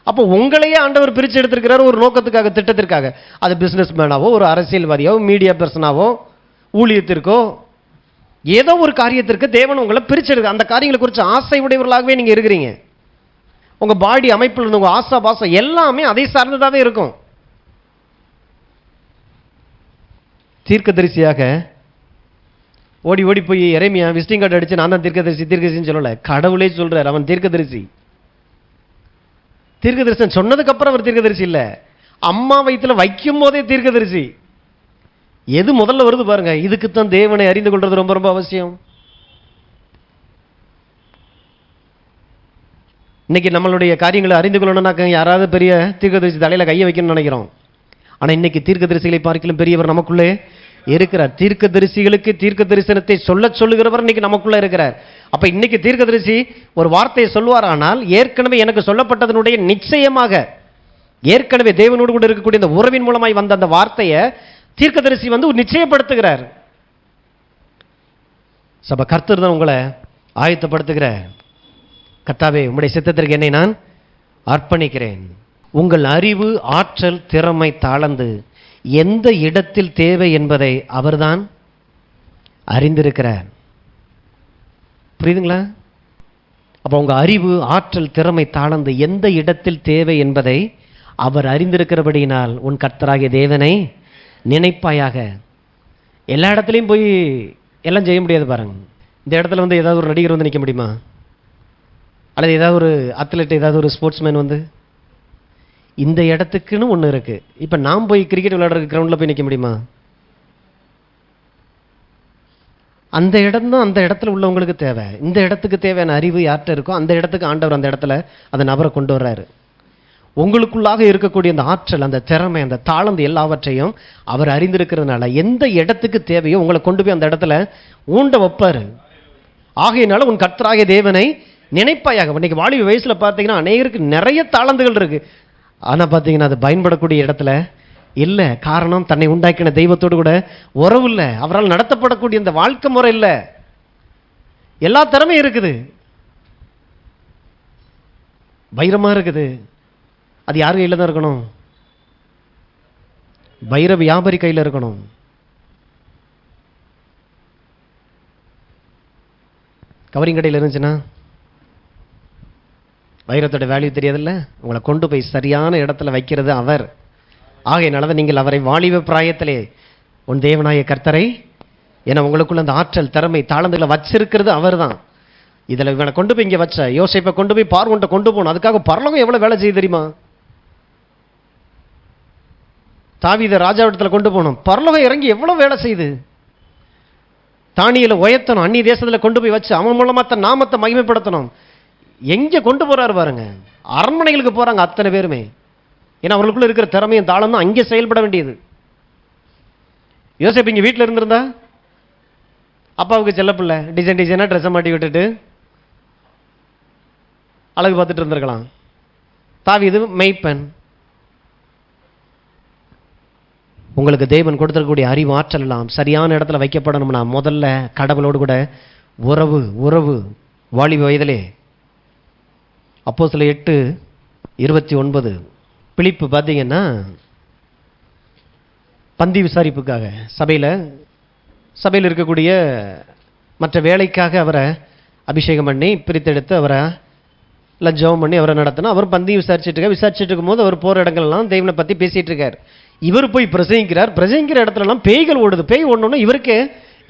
அப்போ உங்களையே ஆண்டவர் பிரித்து எடுத்திருக்கிறார் ஒரு நோக்கத்துக்காக, திட்டத்திற்காக. அது பிஸ்னஸ் மேனாவோ, ஒரு அரசியல்வாதியோ, மீடியா பர்சனாவோ, ஊழியத்திற்கோ, ஏதோ ஒரு காரியத்திற்கு தேவன் உங்களை பிரித்து எடுக்க. அந்த காரியங்களை குறித்து ஆசை உடையவர்களாகவே நீங்கள் இருக்கிறீங்க. உங்க பாடி அமைப்பில் இருந்து உங்க ஆசா பாசம் எல்லாமே அதை சார்ந்ததாகவே இருக்கும். தீர்க்கதரிசியாக ஓடி ஓடி போய் எரேமியா விசிட்டிங் கார்டு அடிச்சு நான் தான் தீர்க்கதரிசின்னு சொல்லல, கடவுளே சொல்றார் அவன் தீர்க்கதரிசி. தீர்க்கதரிசன் சொன்னதுக்கு அப்புறம் அவர் தீர்க்கதரிசி இல்ல, அம்மா வயிற்றுல வைக்கும் போதே தீர்க்கதரிசி. எது முதல்ல வருது பாருங்க. இதுக்குத்தான் தேவனை அறிந்து கொள்றது ரொம்ப ரொம்ப அவசியம். இன்னைக்கு நம்மளுடைய காரியங்களை அறிந்து கொள்ளணும்னாக்க யாராவது பெரிய தீர்க்கதரிசி தலையில கையை வைக்கணும்னு நினைக்கிறோம். ஆனா இன்னைக்கு தீர்க்கதரிசிகளை பார்க்கலும் பெரியவர் நமக்குள்ளே இருக்கிறார். தீர்க்கதரிசிகளுக்கு தீர்க்க தரிசனத்தை சொல்லுகிறவர் இன்னைக்கு நமக்குள்ள இருக்கிறார். அப்ப இன்னைக்கு தீர்க்கதரிசி ஒரு வார்த்தையை சொல்வார், ஆனால் ஏற்கனவே எனக்கு சொல்லப்பட்டதனுடைய நிச்சயமாக ஏற்கனவே தேவனோடு கூட இருக்கக்கூடிய இந்த உறவின் மூலமாய் வந்த அந்த வார்த்தையை தீர்க்கதரிசி நிச்சயப்படுத்துகிறார். சபை கர்த்தர் தான் உங்களை ஆயத்தப்படுத்துகிற. கர்த்தாவே உம்முடைய சித்தத்திற்கு என்னை நான் அர்ப்பணிக்கிறேன். உங்கள் அறிவு, ஆற்றல், திறமை, தாளந்து எந்த இடத்தில் தேவை என்பதை அவர்தான் அறிந்திருக்கிறார். புரியுதுங்களா? அப்போ உங்க அறிவு, ஆற்றல், திறமை, தாளந்து எந்த இடத்தில் தேவை என்பதை அவர் அறிந்திருக்கிறபடியினால் உன் கர்த்தராகிய தேவனை நினைப்பாயாக. எல்லா இடத்துலையும் போய் எல்லாம் செய்ய முடியாது பாருங்க. இந்த இடத்துல ஏதாவது ஒரு நடிகர் நிற்க முடியுமா? அல்லது ஏதாவது ஒரு அத்லெட், ஏதாவது ஒரு ஸ்போர்ட்ஸ்மேன் இந்த இடத்துக்குன்னு ஒன்று இருக்கு. இப்போ நாம் போய் கிரிக்கெட் விளையாடுற கிரவுண்டில் போய் நிற்க முடியுமா? அந்த இடம் தான் அந்த இடத்துல உள்ளவங்களுக்கு தேவை. இந்த இடத்துக்கு தேவையான அறிவு யார்கிட்ட இருக்கோ அந்த இடத்துக்கு ஆண்டவர் அந்த இடத்துல அந்த நபரை கொண்டு வர்றாரு. உங்களுக்குள்ளாக இருக்கக்கூடிய அந்த ஆற்றல், அந்த திறமை, அந்த தாளந்து எல்லாவற்றையும் அவர் அறிந்திருக்கிறதுனால எந்த இடத்துக்கு தேவையோ உங்களை கொண்டு போய் அந்த இடத்துல ஊண்ட வைப்பாரு. ஆகையினால உன் கர்த்தராகிய தேவனை நினைப்பாயாக. இன்னைக்கு வாலிப வயசுல பார்த்தீங்கன்னா அநேகருக்கு நிறைய தாளந்துகள் இருக்கு, ஆனா பார்த்தீங்கன்னா அது பயன்படக்கூடிய இடத்துல இல்லை. காரணம், தன்னை உண்டாக்கின தெய்வத்தோடு கூட உறவு இல்லை, அவரால் நடத்தப்படக்கூடிய இந்த வாழ்க்கை முறை இல்லை. எல்லா திறமையும் இருக்குது, வைரமா இருக்குது, அது யார் கையில் தான் இருக்கணும்? வைர வியாபாரி கையில் இருக்கணும். கவரிங் கடையில் இருந்துச்சுன்னா வைரத்தோட வேல்யூ தெரியாதுல்ல. உங்களை கொண்டு போய் சரியான இடத்துல வைக்கிறது அவர். ஆகையினாலதான் நீங்கள் அவரை வாலிப பிராயத்திலே உன் தேவனாய கர்த்தரை, ஏன்னா உங்களுக்குள்ள அந்த ஆற்றல், திறமை, தாளந்துகளை வச்சிருக்கிறது அவர் தான். இதில் இவனை கொண்டு போய் இங்கே வச்ச யோசேப்பை கொண்டு போய் பார்வோன்ட்ட கொண்டு போகணும். அதுக்காக பரலோகம் எவ்வளோ வேலை செய்ய தெரியுமா? தாவீதை ராஜாவிடத்தில் கொண்டு போகணும், பரலோகம் இறங்கி எவ்வளோ வேலை செய்யுது. தானியேலை உயர்த்தணும், அந்நிய தேசத்தில் கொண்டு போய் வச்சு அவன் மூலமா தன் நாமத்தை மகிமைப்படுத்தணும். எங்கே கொண்டு போறாரு பாருங்க. அரண்மனைகளுக்கு போறாங்க அத்தனை பேருமே. ஏன்னா அவர்களுக்குள்ள இருக்கிற திறமையும் தாளம் தான் அங்கே செயல்பட வேண்டியது. யோசேப்பு இங்கே வீட்டில் இருந்திருந்தா அப்பாவுக்கு செல்லப்பிள்ளை டிசைன் டிசைனாக ட்ரெஸ்ஸை மாட்டி விட்டுட்டு அழகு பார்த்துட்டு இருந்திருக்கலாம். தாவீது மெய்ப்பெண். உங்களுக்கு தேவன் கொடுத்திருக்கக்கூடிய அறிவு, ஆற்றல் எல்லாம் சரியான இடத்துல வைக்கப்படணும்னா முதல்ல கடவுளோடு கூட உறவு வாலிப வயதிலே. அப்போஸ்தலர் 8:29 பிலிப்பு பார்த்தீங்கன்னா பந்தி விசாரிப்புக்காக சபையில் இருக்கக்கூடிய மற்ற வேலைக்காக அவரை அபிஷேகம் பண்ணி பிரித்தெடுத்து அவரை ஜெபம் பண்ணி அவரை நடத்தினா அவர் பந்தி விசாரிச்சுட்டு இருக்கும்போது அவர் போகிற இடங்கள்லாம் தெய்வனை பற்றி பேசிகிட்டு இருக்கார். இவர் போய் பிரசங்கிக்கிற இடத்துலலாம் பேய்கள் ஓடுது. பேய் ஓடணுன்னா இவருக்கு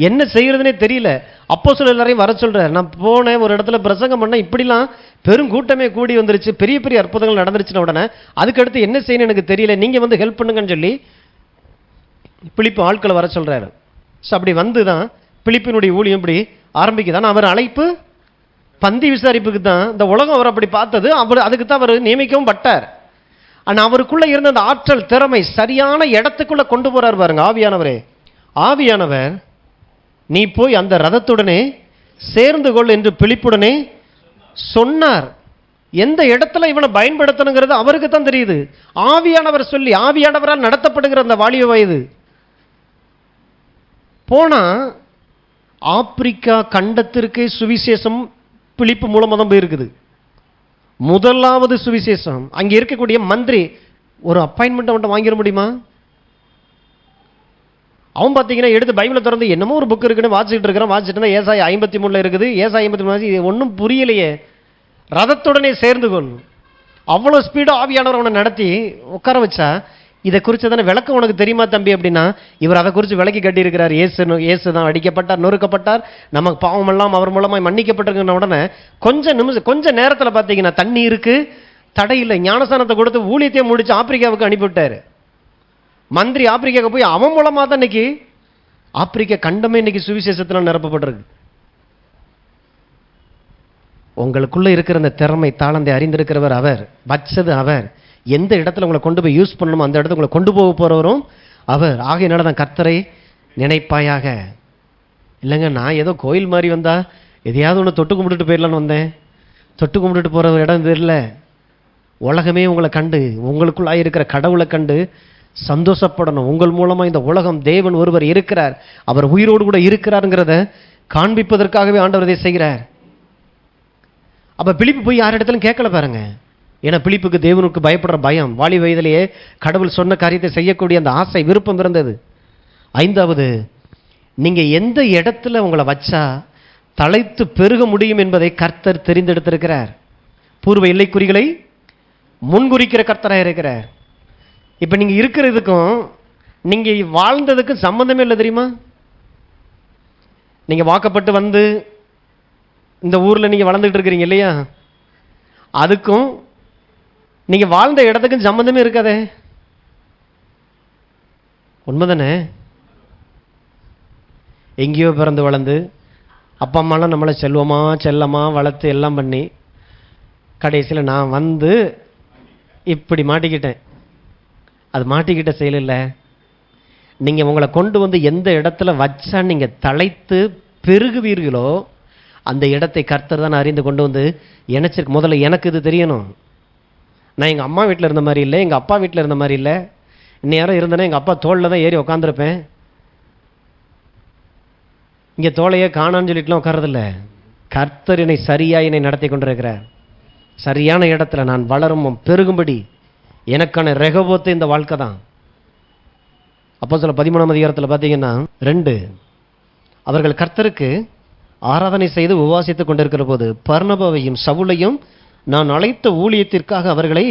என்ன செய்யறதுனே தெரியல. அப்போஸ்தலர் எல்லாரையும் வர சொல்றார். நான் போனேன் ஒரு இடத்துல பிரசங்கம் பண்ண, இப்படிலாம் பெருங்கூட்டமே கூடி வந்துருச்சு, பெரிய பெரிய அற்புதங்கள் நடந்துருச்சுன உடனே அதுக்கடுத்து என்ன செய்யணும் எனக்கு தெரியல, நீங்க வந்து ஹெல்ப் பண்ணுங்கன்னு சொல்லி பிலிப்பு ஆட்களை வர சொல்றாரு. ஸோ அப்படி வந்து தான் பிலிப்பினுடைய ஊழியம் இப்படி ஆரம்பிக்குதான். அவர் அழைப்பு பந்தி விசாரிப்புக்கு தான். இந்த உலகம் அவர் அப்படி பார்த்தது, அவர் அதுக்கு தான் அவர் நியமிக்கவும் பட்டார். ஆனால் அவருக்குள்ள இருந்த அந்த ஆற்றல் திறமை சரியான இடத்துக்குள்ள கொண்டு போறார் பாருங்க ஆவியானவர் நீ போய் அந்த ரதத்துடனே சேர்ந்து கொள் என்று பிலிப்புடனே சொன்னார். எந்த இடத்துல இவனை பயன்படுத்தணுங்கிறது அவருக்கு தான் தெரியுது. ஆவியானவர் சொல்லி ஆவியானவரால் நடத்தப்படுகிற அந்த வாலிப வயது போனா ஆப்பிரிக்கா கண்டத்திற்கு சுவிசேஷம் பிலிப்பு மூலமாக தான் போயிருக்குது. முதலாவது சுவிசேஷம். அங்கே இருக்கக்கூடிய மந்திரி ஒரு அப்பாயின்மெண்ட் அவன்கிட்ட வாங்கிட முடியுமா? அவன் பார்த்தீங்கன்னா எடுத்து பைபிளை திறந்து என்னமோ ஒரு புக் இருக்குன்னு வாசிச்சுட்டு இருக்கிறான். வாசிச்சுட்டு இருந்தா ஏசாயா 53 இருக்குது. ஏசாயா 53 இது ஒன்றும் புரியலையே. ரதத்துடனே சேர்ந்து கொள். அவ்வளோ ஸ்பீடாக ஆவியானவர் அவனை நடத்தி உட்கார வச்சா, இதை குறித்து தானே விளக்கம் உனக்கு தெரியுமா தம்பி அப்படின்னா, இவர் அதை குறித்து விளக்கி கட்டியிருக்கிறார். இயேசு தான் அடிக்கப்பட்டார், நொறுக்கப்பட்டார், நமக்கு பாவமெல்லாம் அவர் மூலமாக மன்னிக்கப்பட்டிருக்கிற உடனே கொஞ்ச நேரத்தில் பார்த்தீங்கன்னா தண்ணி இருக்கு, தடை இல்லை, ஞானஸ்தானத்தை கொடுத்து ஊழியத்தையே முடிச்சு ஆப்பிரிக்காவுக்கு அனுப்பிவிட்டார். மந்திரி ஆப்பிரிக்காவுக்கு போய் அவன் மூலமாக தான் இன்னைக்கு ஆப்பிரிக்கா கண்டமே இன்னைக்கு சுவிசேஷத்தில் நிரப்பப்பட்டிருக்கு. உங்களுக்குள்ள இருக்கிற அந்த திறமை தாளந்தை அறிந்திருக்கிறவர் அவர், வச்சது அவர். எந்த இடத்துல உங்களை கொண்டு போய் யூஸ் பண்ணணுமோ அந்த இடத்துல உங்களை கொண்டு போக போறவரும் அவர். ஆகையினால தான் கர்த்தரை நினைப்பாயாக. இல்லைங்க நான் ஏதோ கோயில் மாதிரி வந்தா எதையாவது ஒன்று தொட்டு கும்பிட்டுட்டு போயிடலான்னு வந்தேன். தொட்டு கும்பிட்டுட்டு போற ஒரு இடம் தெரியல. உலகமே உங்களை கண்டு, உங்களுக்குள்ளாக இருக்கிற கடவுளை கண்டு சந்தோஷப்படணும். உங்கள் மூலமா இந்த உலகம் தேவன் ஒருவர் இருக்கிறார், அவர் உயிரோடு கூட இருக்கிறாருங்கிறத காண்பிப்பதற்காகவே ஆண்டவர் இதை செய்கிறார். அப்ப பிலிப்பு போய் யார் இடத்துலையும் கேட்கல பாருங்க. ஏன்னா பிலிப்புக்கு தேவனுக்கு பயப்படுற பயம், வாலி வயதிலேயே கடவுள் சொன்ன காரியத்தை செய்யக்கூடிய அந்த ஆசை, விருப்பம் இருந்தது. 5வது, நீங்க எந்த இடத்துல உங்களை வச்சா தலைத்து பெருக முடியும் என்பதை கர்த்தர் தெரிந்தெடுத்திருக்கிறார். பூர்வ எல்லைக்குறிகளை முன்குறிக்கிற கர்த்தராக இருக்கிறார். இப்ப நீங்க இருக்கிறதுக்கும் நீங்க வாழ்ந்ததுக்கும் சம்பந்தமே இல்லை தெரியுமா? நீங்க வாக்கப்பட்டு வந்து இந்த ஊர்ல நீங்க வளர்ந்துட்டு இருக்கிறீங்க இல்லையா, அதுக்கும் நீங்க வாழ்ந்த இடத்துக்கும் சம்பந்தமே இருக்காதே. உண்மைதானே? எங்கேயோ பிறந்து வளர்ந்து அப்பா அம்மாலாம் நம்மளை செல்லமா வளர்த்து எல்லாம் பண்ணி கடைசியில் நான் வந்து இப்படி மாட்டிக்கிட்டேன். அது மாட்டிக்கிட்ட செயல் இல்லை. நீங்க உங்களை கொண்டு வந்து எந்த இடத்துல வச்சா நீங்க தலைத்து பெருகுவீர்களோ அந்த இடத்தை கர்த்தர் தான் அறிந்து கொண்டு வந்து இணைச்சிருக்கு. முதல்ல எனக்கு இது தெரியணும். நான் எங்கள் அம்மா வீட்டில் இருந்த மாதிரி இல்லை, எங்கள் அப்பா வீட்டில் இருந்த மாதிரி இல்லை. இன்னும் இருந்தேன்னா எங்கள் அப்பா தோளில் தான் ஏறி உட்காந்துருப்பேன். இங்கே தோளையே காணான்னு சொல்லிட்டுலாம் உட்காரதில்ல. கர்த்தர் என்னை சரியாக என்னை நடத்தி கொண்டிருக்கிறார். சரியான இடத்துல நான் வளரும் பெருகும்படி எனக்கான ரெகோபோத்து இந்த வாழ்க்கை தான். அப்போஸ்தலர் 13ஆம் அதிகாரத்தில் பார்த்தீங்கன்னா 2, அவர்கள் கர்த்தருக்கு ஆராதனை செய்து உபவாசித்துக் கொண்டிருக்கிற போது பர்னபாவையும் சவுலையும் நான் அழைத்த ஊழியத்திற்காக அவர்களை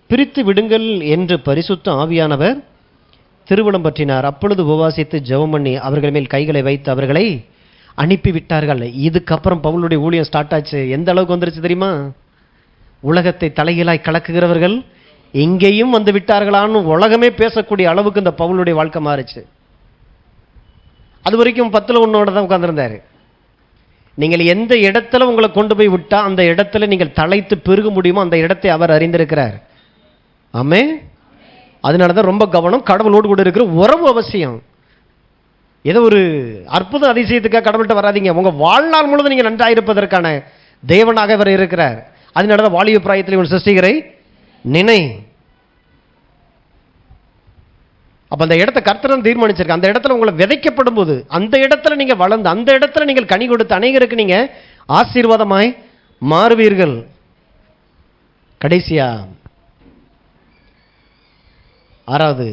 பிரித்து விடுங்கள் என்று பரிசுத்த ஆவியானவர் திருவுளம் பற்றினார். அப்பொழுது உபவாசித்து ஜெபம் பண்ணி அவர்கள் மேல் கைகளை வைத்து அவர்களை அனுப்பிவிட்டார்கள். இதுக்கப்புறம் பவுலுடைய ஊழியம் ஸ்டார்ட் ஆச்சு. எந்த அளவுக்கு வந்துருச்சு தெரியுமா? உலகத்தை தலைகீழாய் கலக்குகிறவர்கள் எங்கேயும் வந்து விட்டார்களான்னு உலகமே பேசக்கூடிய அளவுக்கு இந்த பவுலுடைய வாழ்க்கை மாறுச்சு. அது வரைக்கும் 10ல் 1 தான் உட்கார்ந்துருந்தாரு. நீங்கள் எந்த இடத்துல உங்களை கொண்டு போய் விட்டா அந்த இடத்துல நீங்கள் தலைத்து பெருக முடியுமோ அந்த இடத்தை அவர் அறிந்திருக்கிறார். ஆமே. அதனாலதான் ரொம்ப கவனம். கடவுளோடு கூட இருக்கிற உறவு அவசியம். ஏதோ ஒரு அற்புத அதிசயத்துக்காக கடவுள்கிட்ட வராதிங்க. உங்க வாழ்நாள் முழுவதும் நீங்க நன்றாயிருப்பதற்கான தேவனாக அவர் இருக்கிறார். அதனாலதான் வாலிப பிராயத்தில் இவன் சிருஷ்டிகரை நினை. அப்ப அந்த இடத்தை கர்த்தர் தீர்மானிச்சிருக்க. அந்த இடத்துல உங்களை விதைக்கப்படும் போது அந்த இடத்துல நீங்க வளர்ந்து அந்த இடத்துல நீங்கள் கனி கொடுத்து அநேகருக்கு நீங்க ஆசீர்வாதமாய் மாறுவீர்கள். கடைசியா ஆறாவது,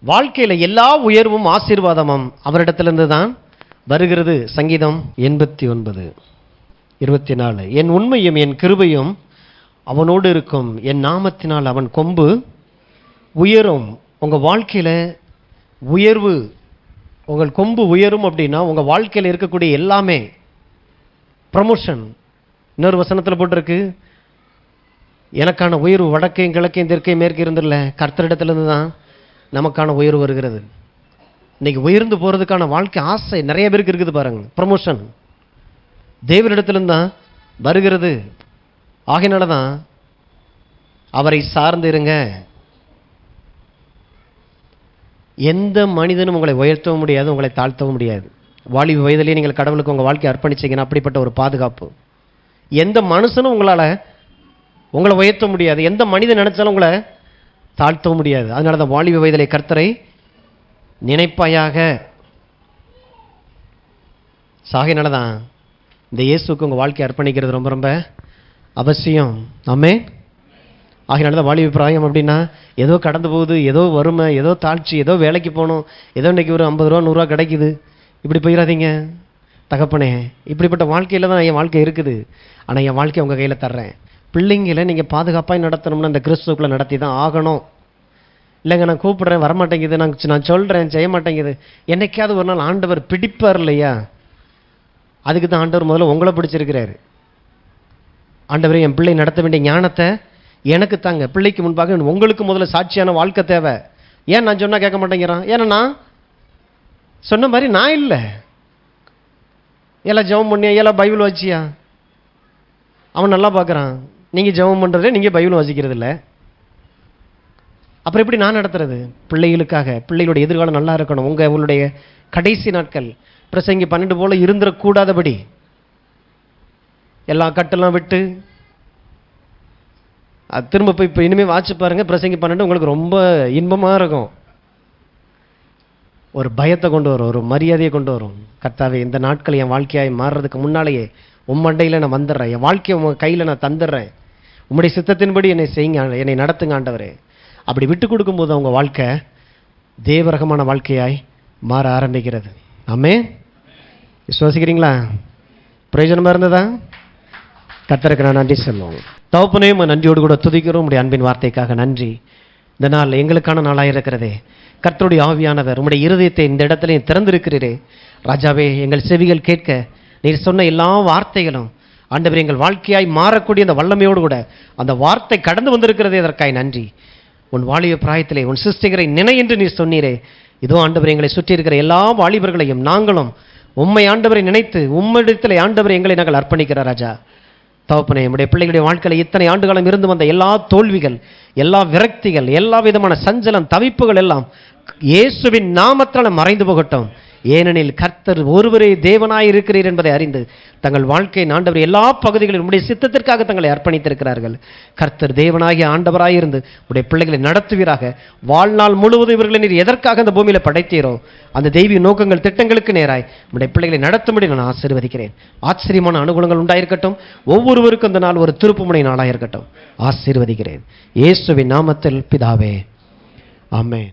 வாழ்க்கையில எல்லா உயர்வும் ஆசீர்வாதமும் அவரிடத்திலிருந்து தான் வருகிறது. சங்கீதம் 89:24. என் உண்மையும் என் கிருபையும் அவனோடு இருக்கும், என் நாமத்தினால் அவன் கொம்பு உயரும். உங்க வாழ்க்கையில உயர்வு, உங்கள் கொம்பு உயரும் அப்படின்னா உங்க வாழ்க்கையில் இருக்கக்கூடிய எல்லாமே ப்ரமோஷன். இன்னொரு வசனத்தில் போட்டிருக்கு, எனக்கான உயர்வு வடக்கையும் கிழக்கையும் தெற்கையும் மேற்கு இருந்தில்ல, கர்த்தரிடத்திலிருந்து தான் நமக்கான உயர்வு வருகிறது. இன்னைக்கு உயர்ந்து போறதுக்கான வாழ்க்கை ஆசை நிறைய பேருக்கு இருக்குது பாருங்க. ப்ரமோஷன் தேவனிடத்திலிருந்து தான் வருகிறது. ஆகையினால தான் அவரை சார்ந்து இருங்க. எந்த மனிதனும் உங்களை உயர்த்தவும் முடியாது, உங்களை தாழ்த்தவும் முடியாது. வாலிப வயதிலேயே நீங்கள் கடவுளுக்கு உங்கள் வாழ்க்கையை அர்ப்பணிச்சீங்கன்னா அப்படிப்பட்ட ஒரு பாதுகாப்பு. எந்த மனுஷனும் உங்களை உயர்த்த முடியாது, எந்த மனிதன் நினைச்சாலும் உங்களை தாழ்த்தவும் முடியாது. அதனால தான் வாலிப வயதிலே கர்த்தரை நினைப்பாயாக. சாகையினால தான் இந்த இயேசுக்கு உங்கள் வாழ்க்கையை அர்ப்பணிக்கிறது ரொம்ப ரொம்ப அவசியம். ஆமென். ஆகையினால தான் வாலிப பிராயம் அப்படின்னா ஏதோ கடந்து போகுது, ஏதோ வறுமை, ஏதோ தாழ்ச்சி, ஏதோ வேலைக்கு போகணும், ஏதோ இன்னைக்கு ஒரு 50 ரூபா 100 ரூபா கிடைக்குது, இப்படி போயிடாதீங்க தகப்பனே. இப்படிப்பட்ட வாழ்க்கையில் தான் என் வாழ்க்கை இருக்குது. ஆனால் என் வாழ்க்கையை உங்கள் கையில் தர்றேன். பிள்ளைங்களை நீங்கள் பாதுகாப்பாக நடத்தணும்னா இந்த கிறிஸ்துக்குள்ளே நடத்தி தான் ஆகணும். இல்லைங்க நான் கூப்பிடுறேன் வரமாட்டேங்குது, நான் சொல்கிறேன் செய்ய மாட்டேங்குது. என்னைக்காவது ஒரு நாள் ஆண்டவர் பிடிப்பார் இல்லையா? அதுக்கு தான் ஆண்டவர் முதல்ல உங்களை பிடிச்சிருக்கிறாரு. ஆண்டவரே என் பிள்ளை நடத்த வேண்டிய ஞானத்தை எனக்கு தாங்க. பிள்ளைக்கு முன்பாக உங்களுக்கு முதல்ல சாட்சியான வாழ்க்கை தேவை. ஏன் நான் சொன்னால் கேட்க மாட்டேங்கிறான்? ஏன்னா நான் சொன்ன மாதிரி நான் இல்லை. எல்லாம் ஜெபம் பண்ணியா, எல்லாம் பைபிள் வச்சியா? அவன் நல்லா பார்க்குறான். நீங்கள் ஜெபம் பண்ணுறது, நீங்கள் பைபிள் வாசிக்கிறது இல்லை. அப்புறம் எப்படி நான் நடத்துறது? பிள்ளைகளுக்காக, பிள்ளைகளுடைய எதிர்காலம் நல்லா இருக்கணும். உங்களுடைய கடைசி நாட்கள் பிரசங்கி 12 போல இருந்துடக்கூடாதபடி எல்லா கட்டெல்லாம் விட்டு திரும்ப போய் இப்போ இனிமேல் வாட்சி பாருங்க. பிரசங்கி 12 உங்களுக்கு ரொம்ப இன்பமாக இருக்கும். ஒரு பயத்தை கொண்டு வரும், ஒரு மரியாதையை கொண்டு வரும். கர்த்தாவே இந்த நாட்கள் என் வாழ்க்கையாய் மாறுறதுக்கு முன்னாலேயே உம்மண்டையில் நான் வந்துடுறேன், என் வாழ்க்கையை உங்கள் கையில் நான் தந்துடுறேன், உம்முடைய சித்தத்தின்படி என்னை செய்யுங்க, என்னை நடத்துங்க ஆண்டவரே. அப்படி விட்டு கொடுக்கும்போது அவங்க வாழ்க்கை தேவரகமான வாழ்க்கையாய் மாற ஆரம்பிக்கிறது. ஆமென். விசுவாசிக்கிறீங்களா? பிரயோஜனமாக இருந்ததா? கர்த்தருக்கு நான் நன்றி சொல்லுவோம். தகப்பனே நன்றியோடு கூட துதிக்கிறோம். உடைய அன்பின் வார்த்தைக்காக நன்றி. இந்த நாள் எங்களுக்கான நாளாக இருக்கிறதே. கர்த்தருடைய ஆவியானவர் உம்முடைய இருதயத்தை இந்த இடத்துல திறந்திருக்கிறீரே ராஜாவே. எங்கள் செவிகள் கேட்க நீர் சொன்ன எல்லா வார்த்தைகளும் ஆண்டவர் எங்கள் வாழ்க்கையாய் மாறக்கூடிய அந்த வல்லமையோடு கூட அந்த வார்த்தை கடந்து வந்திருக்கிறதே, அதற்காய் நன்றி. உன் வாலிப பிராயத்திலே உன் சிருஷ்டிகரை நினை என்று நீர் சொன்னீரே. இதோ ஆண்டவர் எங்களை சுற்றி இருக்கிற எல்லா வாலிபர்களையும் நாங்களும் உம்மை ஆண்டவரை நினைத்து உம்மிடத்திலே ஆண்டவரை எங்களை நாங்கள் அர்ப்பணிக்கிற ராஜா. தகப்பனே நம்முடைய பிள்ளைகளுடைய வாழ்க்கையில் இத்தனை ஆண்டுகாலம் இருந்து வந்த எல்லா தோல்விகள், எல்லா விரக்திகள், எல்லா விதமான சஞ்சலம் தவிப்புகள் எல்லாம் இயேசுவின் நாமத்தால் மறைந்து போகட்டும். ஏனெனில் கர்த்தர் ஒருவரே தேவனாய் இருக்கிறீர் என்பதை அறிந்து தங்கள் வாழ்க்கை ஆண்டவர் எல்லா பகுதிகளிலும் உடைய சித்தத்திற்காக தங்களை அர்ப்பணித்திருக்கிறார்கள். கர்த்தர் தேவனாகிய ஆண்டவராய் இருந்து உடைய பிள்ளைகளை நடத்துவீராக. வாழ்நாள் முழுவதும் இவர்களை நீர் எதற்காக அந்த பூமியில படைத்தீரோ அந்த தெய்வீக நோக்கங்கள் திட்டங்களுக்கு நேராய் உடைய பிள்ளைகளை நடத்தும்படி நான் ஆசீர்வதிக்கிறேன். ஆச்சரியமான அனுகூலங்கள் உண்டாயிருக்கட்டும். ஒவ்வொருவருக்கும் அந்த நாள் ஒரு திருப்புமுனை நாளாக இருக்கட்டும். ஆசீர்வதிக்கிறேன் இயேசுவின் நாமத்தில் பிதாவே. ஆமென்.